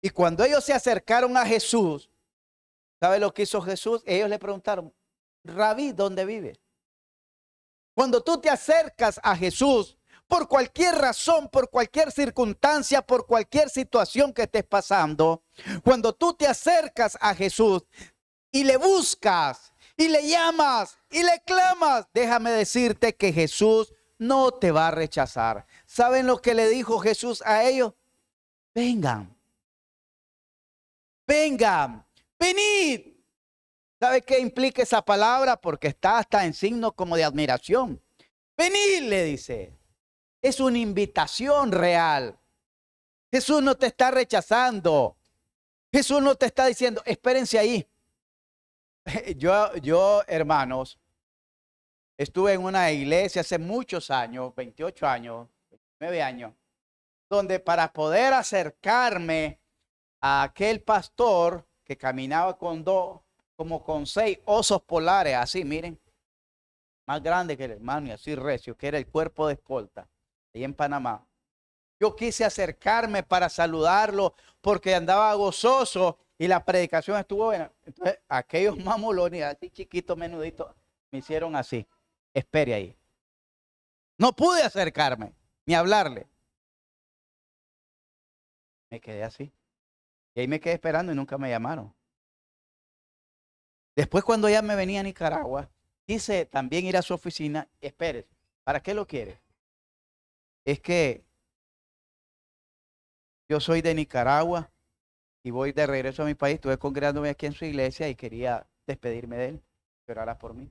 Y cuando ellos se acercaron a Jesús, ¿sabe lo que hizo Jesús? Ellos le preguntaron: Rabí, ¿dónde vive? Cuando tú te acercas a Jesús, por cualquier razón, por cualquier circunstancia, por cualquier situación que estés pasando, cuando tú te acercas a Jesús y le buscas y le llamas y le clamas, déjame decirte que Jesús no te va a rechazar. ¿Saben lo que le dijo Jesús a ellos? Vengan, vengan, venid. ¿Sabe qué implica esa palabra? Porque está hasta en signo como de admiración. Venid, le dice. Es una invitación real. Jesús no te está rechazando. Jesús no te está diciendo: espérense ahí. Yo, hermanos, estuve en una iglesia hace muchos años, 28 años, 29 años, donde para poder acercarme a aquel pastor que caminaba como con 6 osos polares, así, miren, más grande que el hermano y así recio, que era el cuerpo de escolta, ahí en Panamá. Yo quise acercarme para saludarlo porque andaba gozoso y la predicación estuvo buena. Entonces, aquellos mamulones, así chiquitos, menuditos, me hicieron así: espere ahí. No pude acercarme ni hablarle. Me quedé así. Y ahí me quedé esperando y nunca me llamaron. Después, cuando ya me venía a Nicaragua, quise también ir a su oficina. Espere, ¿para qué lo quiere? Es que yo soy de Nicaragua y voy de regreso a mi país. Estuve congregándome aquí en su iglesia y quería despedirme de él, que orara por mí.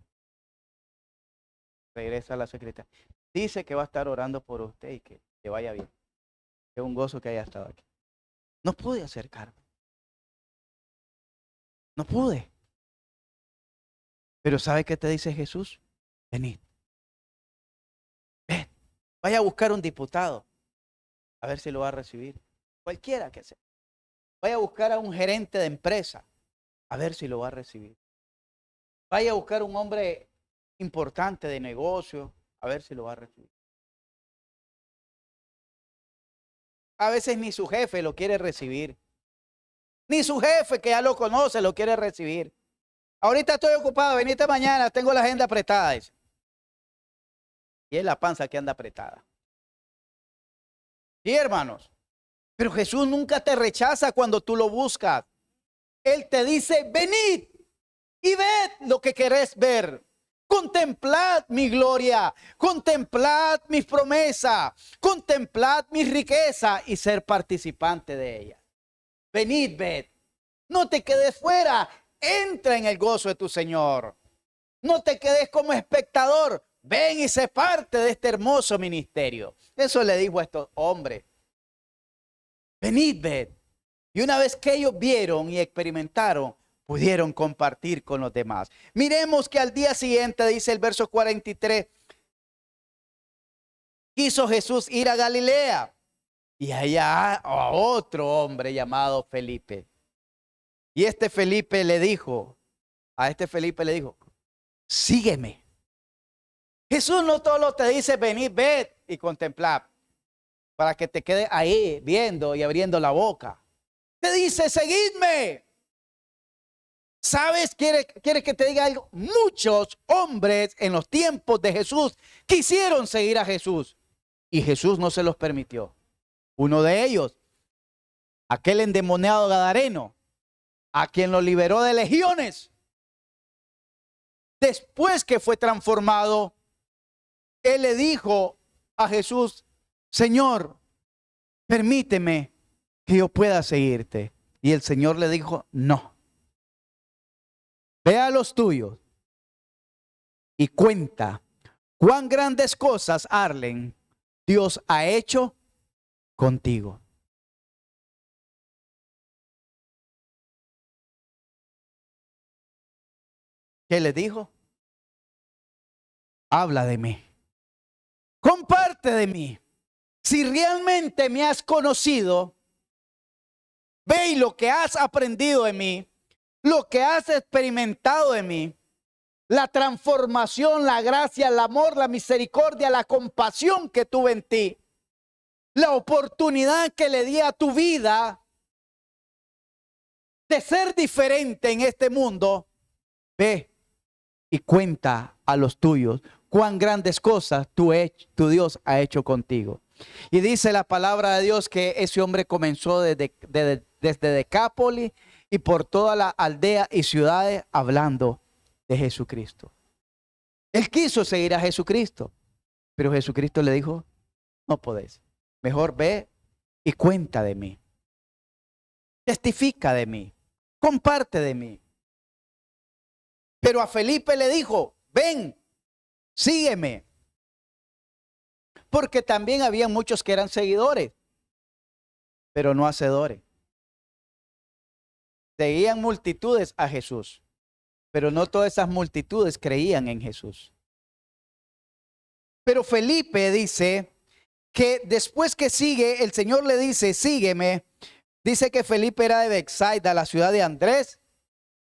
Regresa a la secretaria. Dice que va a estar orando por usted y que le vaya bien. Es un gozo que haya estado aquí. No pude acercarme. No pude. Pero ¿sabe qué te dice Jesús? Venid. Ven. Vaya a buscar un diputado. A ver si lo va a recibir. Cualquiera que sea. Vaya a buscar a un gerente de empresa. A ver si lo va a recibir. Vaya a buscar un hombre importante de negocio. A ver si lo va a recibir. A veces ni su jefe lo quiere recibir. Ni su jefe, que ya lo conoce, lo quiere recibir. Ahorita estoy ocupado, venite mañana, tengo la agenda apretada. Dice. Y es la panza que anda apretada. Sí, hermanos. Pero Jesús nunca te rechaza cuando tú lo buscas. Él te dice: venid y ved lo que querés ver. Contemplad mi gloria, contemplad mis promesas, contemplad mi riqueza y ser participante de ella. Venid, ved. No te quedes fuera. Entra en el gozo de tu Señor. No te quedes como espectador. Ven y sé parte de este hermoso ministerio. Eso le dijo a estos hombres. Venid, ved. Y una vez que ellos vieron y experimentaron, pudieron compartir con los demás. Miremos que al día siguiente, dice el verso 43, quiso Jesús ir a Galilea. Y allá a otro hombre llamado Felipe. Y a este Felipe le dijo, sígueme. Jesús no solo te dice: venid, ved y contemplad, para que te quedes ahí viendo y abriendo la boca. Te dice: seguidme. ¿Sabes? ¿Quiere que te diga algo? Muchos hombres en los tiempos de Jesús quisieron seguir a Jesús y Jesús no se los permitió. Uno de ellos, aquel endemoniado gadareno, a quien lo liberó de legiones. Después que fue transformado, él le dijo a Jesús: Señor, permíteme que yo pueda seguirte. Y el Señor le dijo: no. Ve a los tuyos y cuenta cuán grandes cosas, Arlen, Dios ha hecho contigo. ¿Qué le dijo? Habla de mí. Comparte de mí. Si realmente me has conocido, ve y lo que has aprendido de mí, lo que has experimentado de mí, la transformación, la gracia, el amor, la misericordia, la compasión que tuve en ti, la oportunidad que le di a tu vida de ser diferente en este mundo. Ve y cuenta a los tuyos cuán grandes cosas tu Dios ha hecho contigo. Y dice la palabra de Dios que ese hombre comenzó desde Decápolis y por toda la aldea y ciudades hablando de Jesucristo. Él quiso seguir a Jesucristo, pero Jesucristo le dijo: no podés. Mejor ve y cuenta de mí. Testifica de mí. Comparte de mí. Pero a Felipe le dijo: ven, sígueme. Porque también había muchos que eran seguidores, pero no hacedores. Seguían multitudes a Jesús, pero no todas esas multitudes creían en Jesús. Pero Felipe dice que después que sigue, el Señor le dice: sígueme. Dice que Felipe era de Betsaida, la ciudad de Andrés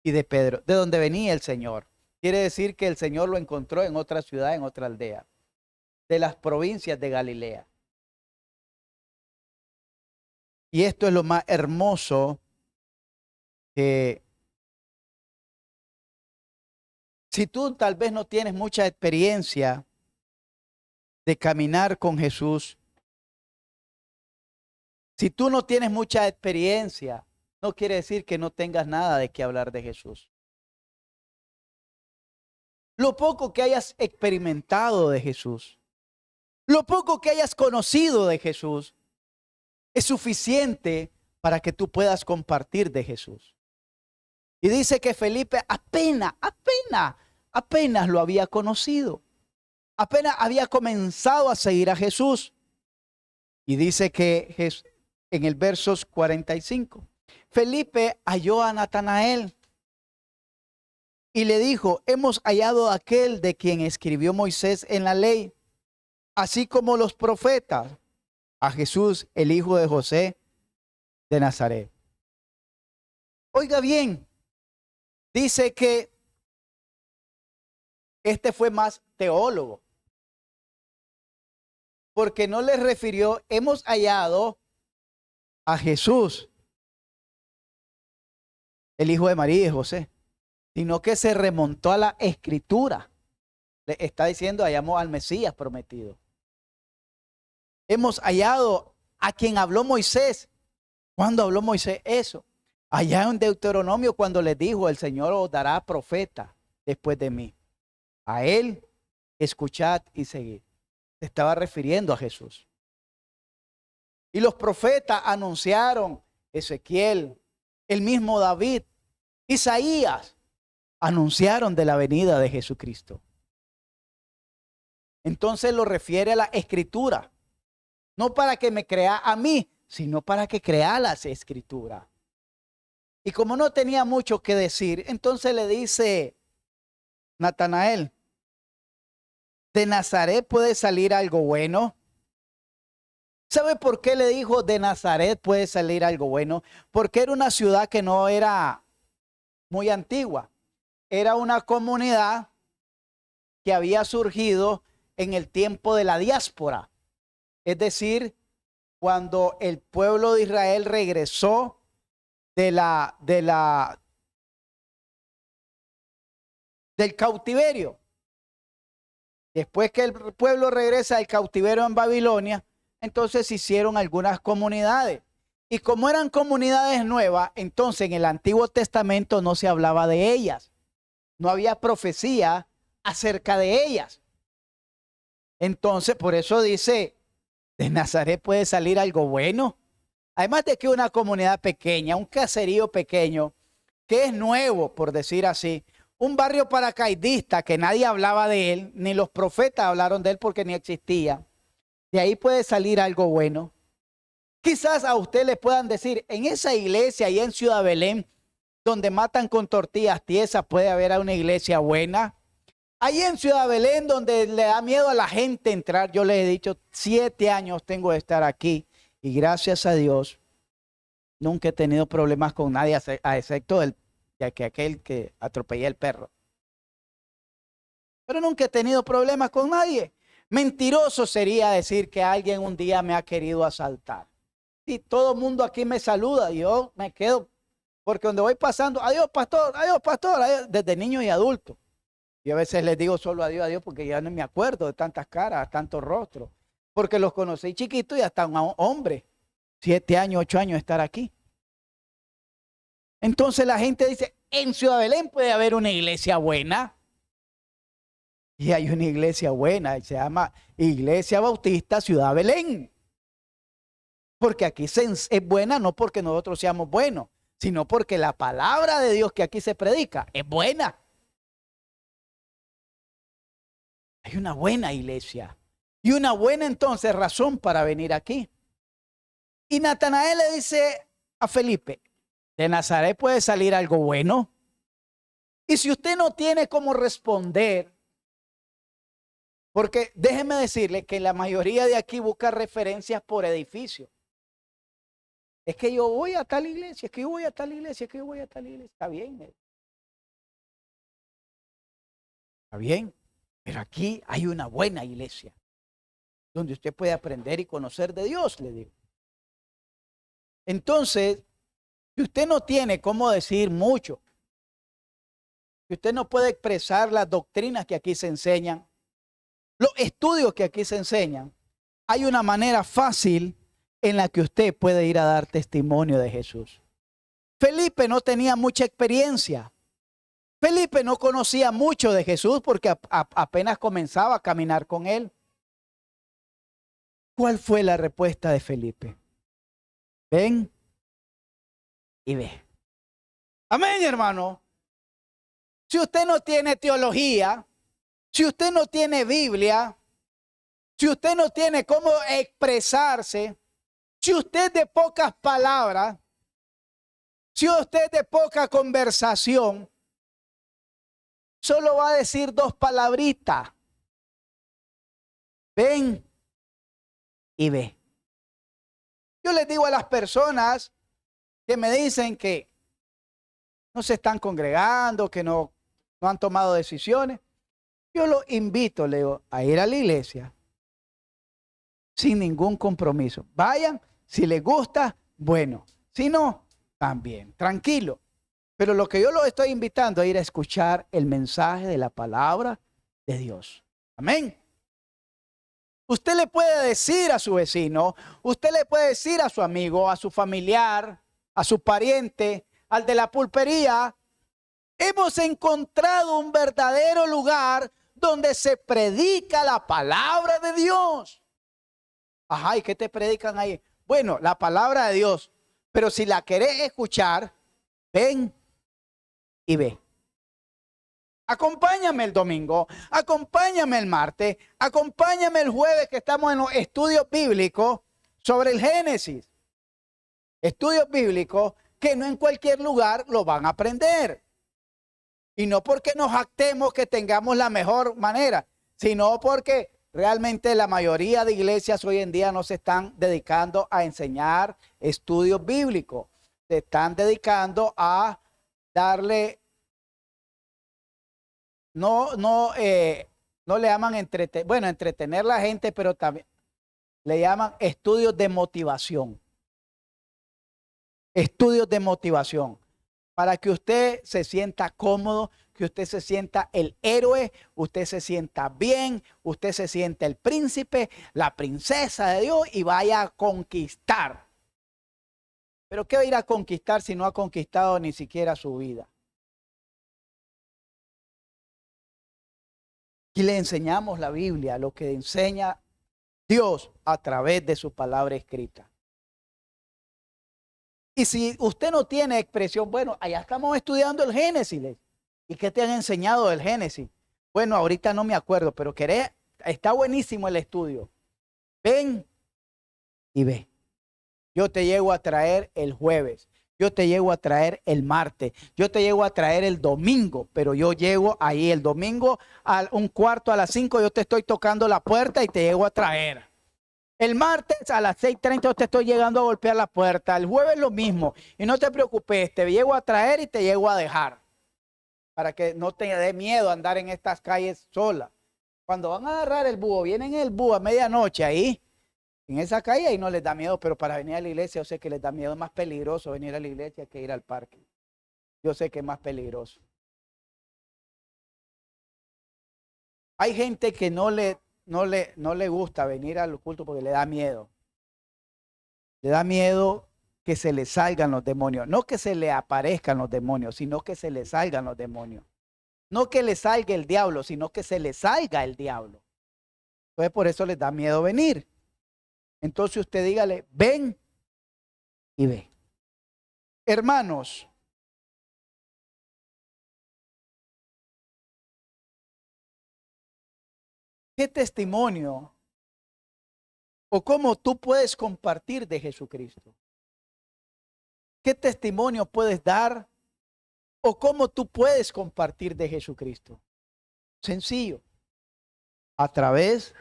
y de Pedro, de donde venía el Señor. Quiere decir que el Señor lo encontró en otra ciudad, en otra aldea, de las provincias de Galilea. Y esto es lo más hermoso, que si tú tal vez no tienes mucha experiencia de caminar con Jesús, si tú no tienes mucha experiencia, no quiere decir que no tengas nada de qué hablar de Jesús. Lo poco que hayas experimentado de Jesús, lo poco que hayas conocido de Jesús, es suficiente para que tú puedas compartir de Jesús. Y dice que Felipe apenas lo había conocido. Apenas había comenzado a seguir a Jesús. Y dice que en el versos 45, Felipe halló a Natanael y le dijo: hemos hallado a aquel de quien escribió Moisés en la ley, así como los profetas, a Jesús, el hijo de José de Nazaret. Oiga bien, dice que este fue más teólogo, porque no le refirió: hemos hallado a Jesús, el hijo de María y de José, sino que se remontó a la escritura. Le está diciendo: hallamos al Mesías prometido. Hemos hallado a quien habló Moisés. ¿Cuándo habló Moisés eso? Allá en Deuteronomio, cuando les dijo: el Señor os dará profeta después de mí. A él escuchad y seguid. Se estaba refiriendo a Jesús. Y los profetas anunciaron: Ezequiel, el mismo David, Isaías, anunciaron de la venida de Jesucristo. Entonces lo refiere a la escritura. No para que me crea a mí, sino para que crea las escrituras. Y como no tenía mucho que decir, entonces le dice Natanael: ¿de Nazaret puede salir algo bueno? ¿Sabe por qué le dijo: de Nazaret puede salir algo bueno? Porque era una ciudad que no era muy antigua. Era una comunidad que había surgido en el tiempo de la diáspora. Es decir, cuando el pueblo de Israel regresó de la del cautiverio. Después que el pueblo regresa del cautiverio en Babilonia, entonces hicieron algunas comunidades. Y como eran comunidades nuevas, entonces en el Antiguo Testamento no se hablaba de ellas. No había profecía acerca de ellas. Entonces, por eso dice, de Nazaret puede salir algo bueno. Además de que una comunidad pequeña, un caserío pequeño, que es nuevo, por decir así, un barrio paracaidista que nadie hablaba de él, ni los profetas hablaron de él porque ni existía. De ahí puede salir algo bueno. Quizás a usted le puedan decir, en esa iglesia ahí en Ciudad Belén, donde matan con tortillas tiesas, puede haber una iglesia buena. Ahí en Ciudad Belén, donde le da miedo a la gente entrar, yo les he dicho, 7 años tengo de estar aquí. Y gracias a Dios, nunca he tenido problemas con nadie, a excepto aquel que atropellé el perro. Pero nunca he tenido problemas con nadie. Mentiroso sería decir que alguien un día me ha querido asaltar. Y todo el mundo aquí me saluda y yo me quedo, porque donde voy pasando, adiós pastor, adiós, desde niños y adultos. Y a veces les digo solo adiós, porque ya no me acuerdo de tantas caras, tantos rostros. Porque los conocí chiquitos y hasta un hombre, 7 años, 8 años de estar aquí. Entonces la gente dice, en Ciudad Belén puede haber una iglesia buena. Y hay una iglesia buena, se llama Iglesia Bautista Ciudad Belén. Porque aquí es buena no porque nosotros seamos buenos, sino porque la palabra de Dios que aquí se predica es buena. Hay una buena iglesia y una buena entonces razón para venir aquí. Y Natanael le dice a Felipe, de Nazaret puede salir algo bueno. Y si usted no tiene cómo responder, porque déjeme decirle que la mayoría de aquí busca referencias por edificio. Es que yo voy a tal iglesia, es que yo voy a tal iglesia, es que yo voy a tal iglesia. Está bien. Está bien. Pero aquí hay una buena iglesia donde usted puede aprender y conocer de Dios, le digo. Entonces, si usted no tiene cómo decir mucho, si usted no puede expresar las doctrinas que aquí se enseñan, los estudios que aquí se enseñan, hay una manera fácil en la que usted puede ir a dar testimonio de Jesús. Felipe no tenía mucha experiencia. Felipe no conocía mucho de Jesús porque apenas comenzaba a caminar con él. ¿Cuál fue la respuesta de Felipe? Ven y ve. Amén, hermano. Si usted no tiene teología, si usted no tiene Biblia, si usted no tiene cómo expresarse, si usted de pocas palabras, si usted de poca conversación, solo va a decir 2 palabritas. Ven y ve. Yo les digo a las personas que me dicen que no se están congregando, que no han tomado decisiones, yo los invito, le digo, a ir a la iglesia sin ningún compromiso. Vayan, si les gusta, bueno. Si no, también, tranquilo. Pero lo que yo los estoy invitando a ir a escuchar el mensaje de la palabra de Dios. Amén. Usted le puede decir a su vecino, usted le puede decir a su amigo, a su familiar, a su pariente, al de la pulpería, hemos encontrado un verdadero lugar donde se predica la palabra de Dios. Ajá, ¿y qué te predican ahí? Bueno, la palabra de Dios, pero si la querés escuchar, ven y ve. Acompáñame el domingo, acompáñame el martes, acompáñame el jueves que estamos en los estudios bíblicos sobre el Génesis. Estudios bíblicos que no en cualquier lugar lo van a aprender. Y no porque nos jactemos que tengamos la mejor manera, sino porque realmente la mayoría de iglesias hoy en día no se están dedicando a enseñar estudios bíblicos. Se están dedicando a darle, no le llaman entretener a la gente, pero también le llaman estudios de motivación. Estudios de motivación. Para que usted se sienta cómodo, que usted se sienta el héroe, usted se sienta bien, usted se sienta el príncipe, la princesa de Dios y vaya a conquistar. ¿Pero qué va a ir a conquistar si no ha conquistado ni siquiera su vida? Y le enseñamos la Biblia, lo que enseña Dios a través de su palabra escrita. Y si usted no tiene expresión, bueno, allá estamos estudiando el Génesis. ¿Y qué te han enseñado del Génesis? Bueno, ahorita no me acuerdo, pero está buenísimo el estudio. Ven y ve. Yo te llego a traer el jueves. Yo te llego a traer el martes. Yo te llego a traer el domingo. Pero yo llego ahí el domingo a 4:45. Yo te estoy tocando la puerta y te llego a traer. El martes a las 6:30 yo te estoy llegando a golpear la puerta. El jueves lo mismo. Y no te preocupes, te llego a traer y te llego a dejar. Para que no te dé miedo andar en estas calles sola. Cuando van a agarrar el búho, vienen el búho a medianoche ahí. En esa calle ahí no les da miedo, pero para venir a la iglesia yo sé que les da miedo. Es más peligroso venir a la iglesia que ir al parque. Yo sé que es más peligroso. Hay gente que no le gusta venir al culto porque le da miedo. Le da miedo que se le salgan los demonios. No que se le aparezcan los demonios, sino que se le salgan los demonios. No que le salga el diablo, sino que se le salga el diablo. Entonces por eso les da miedo venir. Entonces usted dígale, ven y ve. Hermanos, ¿qué testimonio o cómo tú puedes compartir de Jesucristo? ¿Qué testimonio puedes dar o cómo tú puedes compartir de Jesucristo? Sencillo. A través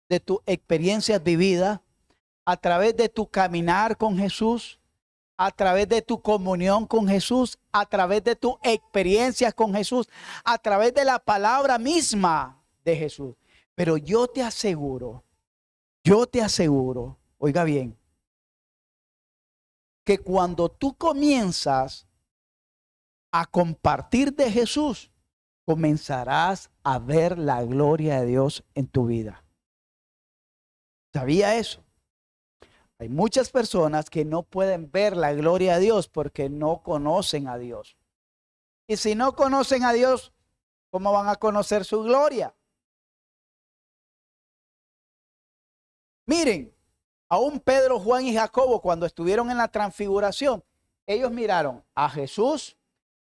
de tus experiencias vividas, a través de tu caminar con Jesús, a través de tu comunión con Jesús, a través de tus experiencias con Jesús, a través de la palabra misma de Jesús. Pero yo te aseguro, oiga bien, que cuando tú comienzas a compartir de Jesús, comenzarás a ver la gloria de Dios en tu vida. ¿Sabía eso? Hay muchas personas que no pueden ver la gloria de Dios porque no conocen a Dios. Y si no conocen a Dios, ¿cómo van a conocer su gloria? Miren, aún Pedro, Juan y Jacobo, cuando estuvieron en la transfiguración, ellos miraron a Jesús,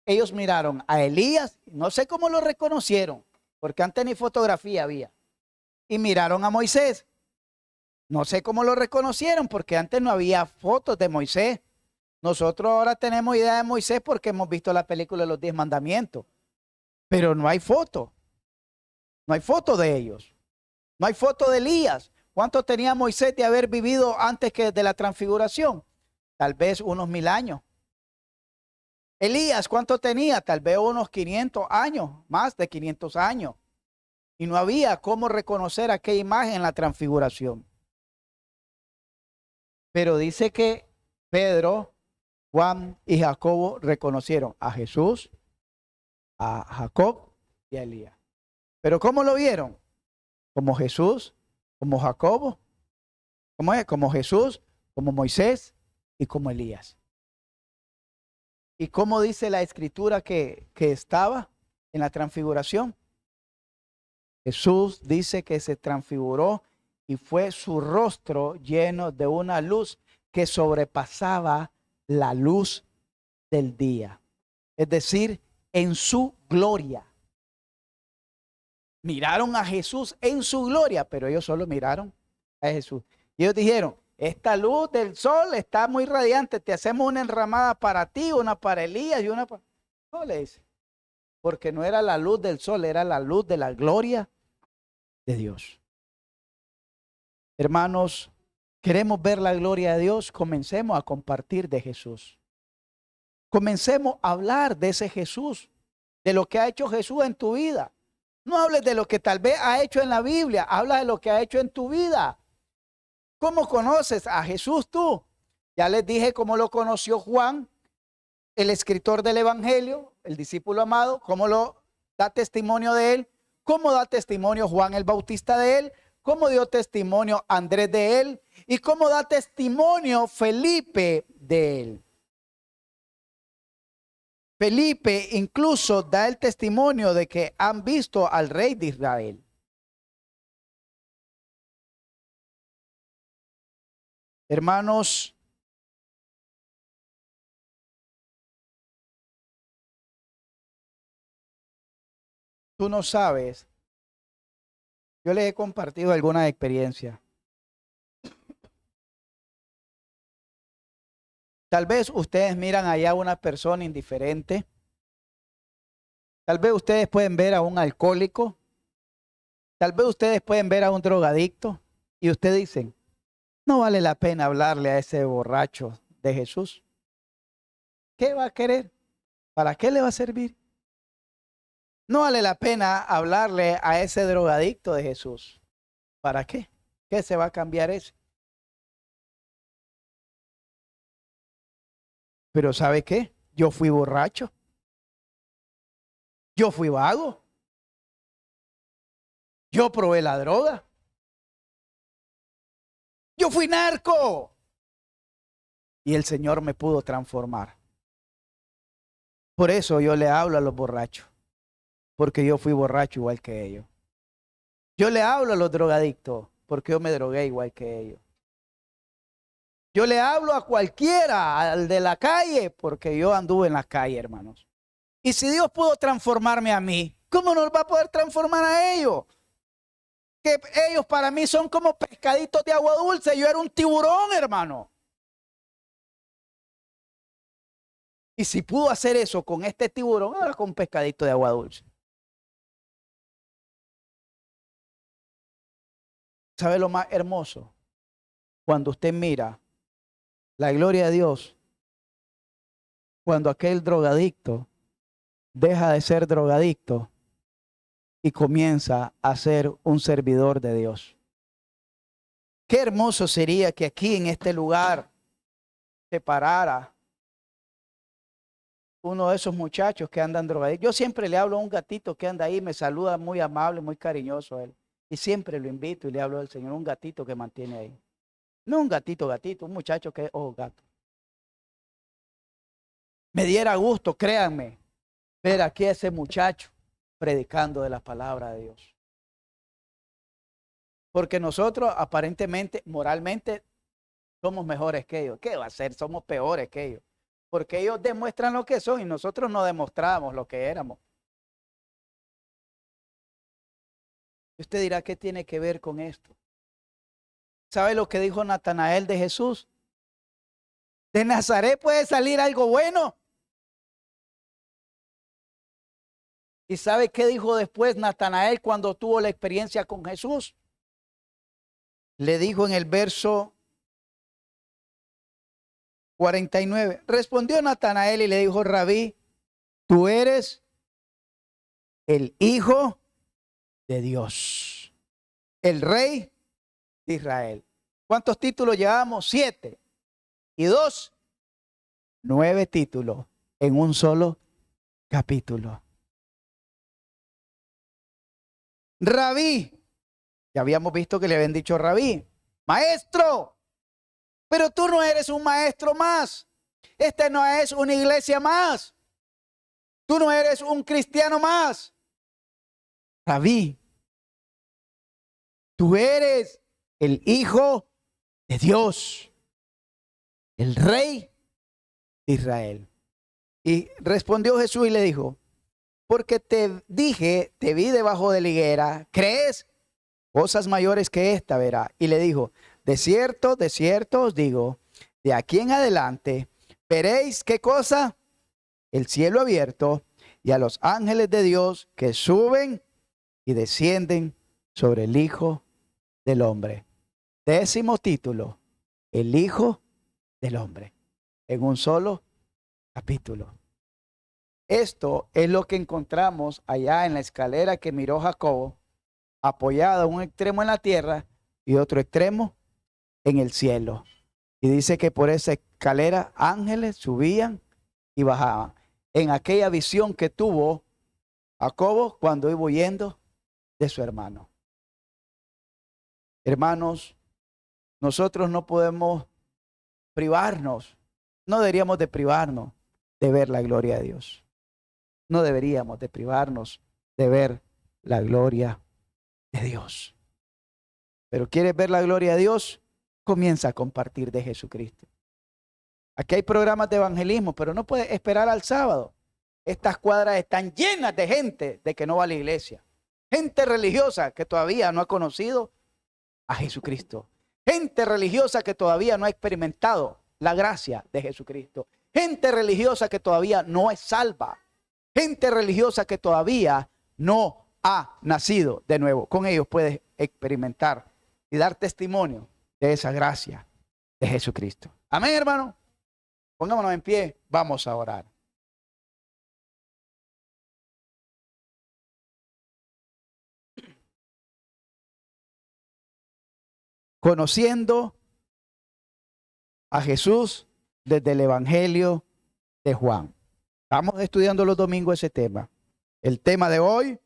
ellos miraron a Elías, no sé cómo lo reconocieron, porque antes ni fotografía había, y miraron a Moisés. No sé cómo lo reconocieron porque antes no había fotos de Moisés. Nosotros ahora tenemos idea de Moisés porque hemos visto la película de los 10 mandamientos. Pero no hay foto. No hay foto de ellos. No hay foto de Elías. ¿Cuánto tenía Moisés de haber vivido antes que de la transfiguración? Tal vez unos 1000 años. Elías, ¿cuánto tenía? Tal vez unos 500 años, más de 500 años. Y no había cómo reconocer aquella imagen en la transfiguración. Pero dice que Pedro, Juan y Jacobo reconocieron a Jesús, a Jacob y a Elías. ¿Pero cómo lo vieron? Como Jesús, como Jacobo, ¿cómo es? Como Jesús, como Moisés y como Elías. ¿Y cómo dice la escritura que estaba en la transfiguración? Jesús dice que se transfiguró y fue su rostro lleno de una luz que sobrepasaba la luz del día. Es decir, en su gloria. Miraron a Jesús en su gloria, pero ellos solo miraron a Jesús. Y ellos dijeron, esta luz del sol está muy radiante, te hacemos una enramada para ti, una para Elías y una para... No, le dice, porque no era la luz del sol, era la luz de la gloria de Dios. Hermanos, queremos ver la gloria de Dios, comencemos a compartir de Jesús. Comencemos a hablar de ese Jesús, de lo que ha hecho Jesús en tu vida. No hables de lo que tal vez ha hecho en la Biblia, habla de lo que ha hecho en tu vida. ¿Cómo conoces a Jesús tú? Ya les dije cómo lo conoció Juan, el escritor del Evangelio, el discípulo amado, cómo lo da testimonio de él, cómo da testimonio Juan el Bautista de él, cómo dio testimonio Andrés de él y cómo da testimonio Felipe de él. Felipe incluso da el testimonio de que han visto al rey de Israel. Hermanos, tú no sabes, yo les he compartido alguna experiencia. Tal vez ustedes miran allá a una persona indiferente. Tal vez ustedes pueden ver a un alcohólico. Tal vez ustedes pueden ver a un drogadicto. Y ustedes dicen, no vale la pena hablarle a ese borracho de Jesús. ¿Qué va a querer? ¿Para qué le va a servir? No vale la pena hablarle a ese drogadicto de Jesús. ¿Para qué? ¿Qué se va a cambiar ese? Pero ¿sabe qué? Yo fui borracho. Yo fui vago. Yo probé la droga. Yo fui narco. Y el Señor me pudo transformar. Por eso yo le hablo a los borrachos. Porque yo fui borracho igual que ellos. Yo le hablo a los drogadictos. Porque yo me drogué igual que ellos. Yo le hablo a cualquiera, al de la calle, porque yo anduve en la calle, hermanos. Y si Dios pudo transformarme a mí, ¿cómo nos va a poder transformar a ellos? Que ellos para mí son como pescaditos de agua dulce. Yo era un tiburón, hermano. Y si pudo hacer eso con este tiburón, ahora con un pescadito de agua dulce. ¿Sabe lo más hermoso? Cuando usted mira la gloria de Dios, cuando aquel drogadicto deja de ser drogadicto y comienza a ser un servidor de Dios. Qué hermoso sería que aquí en este lugar se parara uno de esos muchachos que andan drogadictos. Yo siempre le hablo a un gatito que anda ahí, me saluda muy amable, muy cariñoso a él. Y siempre lo invito y le hablo del Señor, un gatito que mantiene ahí. No un gatito, un muchacho que es gato. Me diera gusto, créanme, ver aquí a ese muchacho predicando de la palabra de Dios. Porque nosotros aparentemente, moralmente, somos mejores que ellos. ¿Qué va a ser? Somos peores que ellos. Porque ellos demuestran lo que son y nosotros no demostramos lo que éramos. Y usted dirá, ¿qué tiene que ver con esto? ¿Sabe lo que dijo Natanael de Jesús? ¿De Nazaret puede salir algo bueno? ¿Y sabe qué dijo después Natanael cuando tuvo la experiencia con Jesús? Le dijo en el verso 49. Respondió Natanael y le dijo, Rabí, tú eres el Hijo de Dios, el Rey de Israel. ¿Cuántos títulos llevamos? 7. Y 2, 9 títulos en un solo capítulo. Rabí, ya habíamos visto que le habían dicho Rabí, maestro, pero tú no eres un maestro más. Esta no es una iglesia más. Tú no eres un cristiano más. Rabí, tú eres el Hijo de Dios, el Rey de Israel. Y respondió Jesús y le dijo, porque te dije, te vi debajo de la higuera, ¿crees? Cosas mayores que esta verá. Y le dijo, de cierto os digo, de aquí en adelante veréis qué cosa, el cielo abierto y a los ángeles de Dios que suben y descienden sobre el Hijo del Hombre. 10º título, el Hijo del Hombre, en un solo capítulo. Esto es lo que encontramos allá en la escalera que miró Jacobo, apoyada un extremo en la tierra y otro extremo en el cielo. Y dice que por esa escalera ángeles subían y bajaban. En aquella visión que tuvo Jacobo cuando iba huyendo de su hermano. Hermanos, nosotros no podemos privarnos, no deberíamos de privarnos de ver la gloria de Dios. No deberíamos de privarnos de ver la gloria de Dios. Pero ¿quieres ver la gloria de Dios? Comienza a compartir de Jesucristo. Aquí hay programas de evangelismo, pero no puedes esperar al sábado. Estas cuadras están llenas de gente de que no va a la iglesia. Gente religiosa que todavía no ha conocido a Jesucristo. Gente religiosa que todavía no ha experimentado la gracia de Jesucristo. Gente religiosa que todavía no es salva. Gente religiosa que todavía no ha nacido de nuevo. Con ellos puedes experimentar y dar testimonio de esa gracia de Jesucristo. Amén, hermano. Pongámonos en pie, vamos a orar. Conociendo a Jesús desde el Evangelio de Juan. Estamos estudiando los domingos ese tema. El tema de hoy,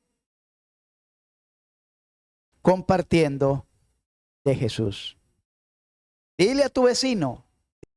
compartiendo de Jesús. Dile a tu vecino,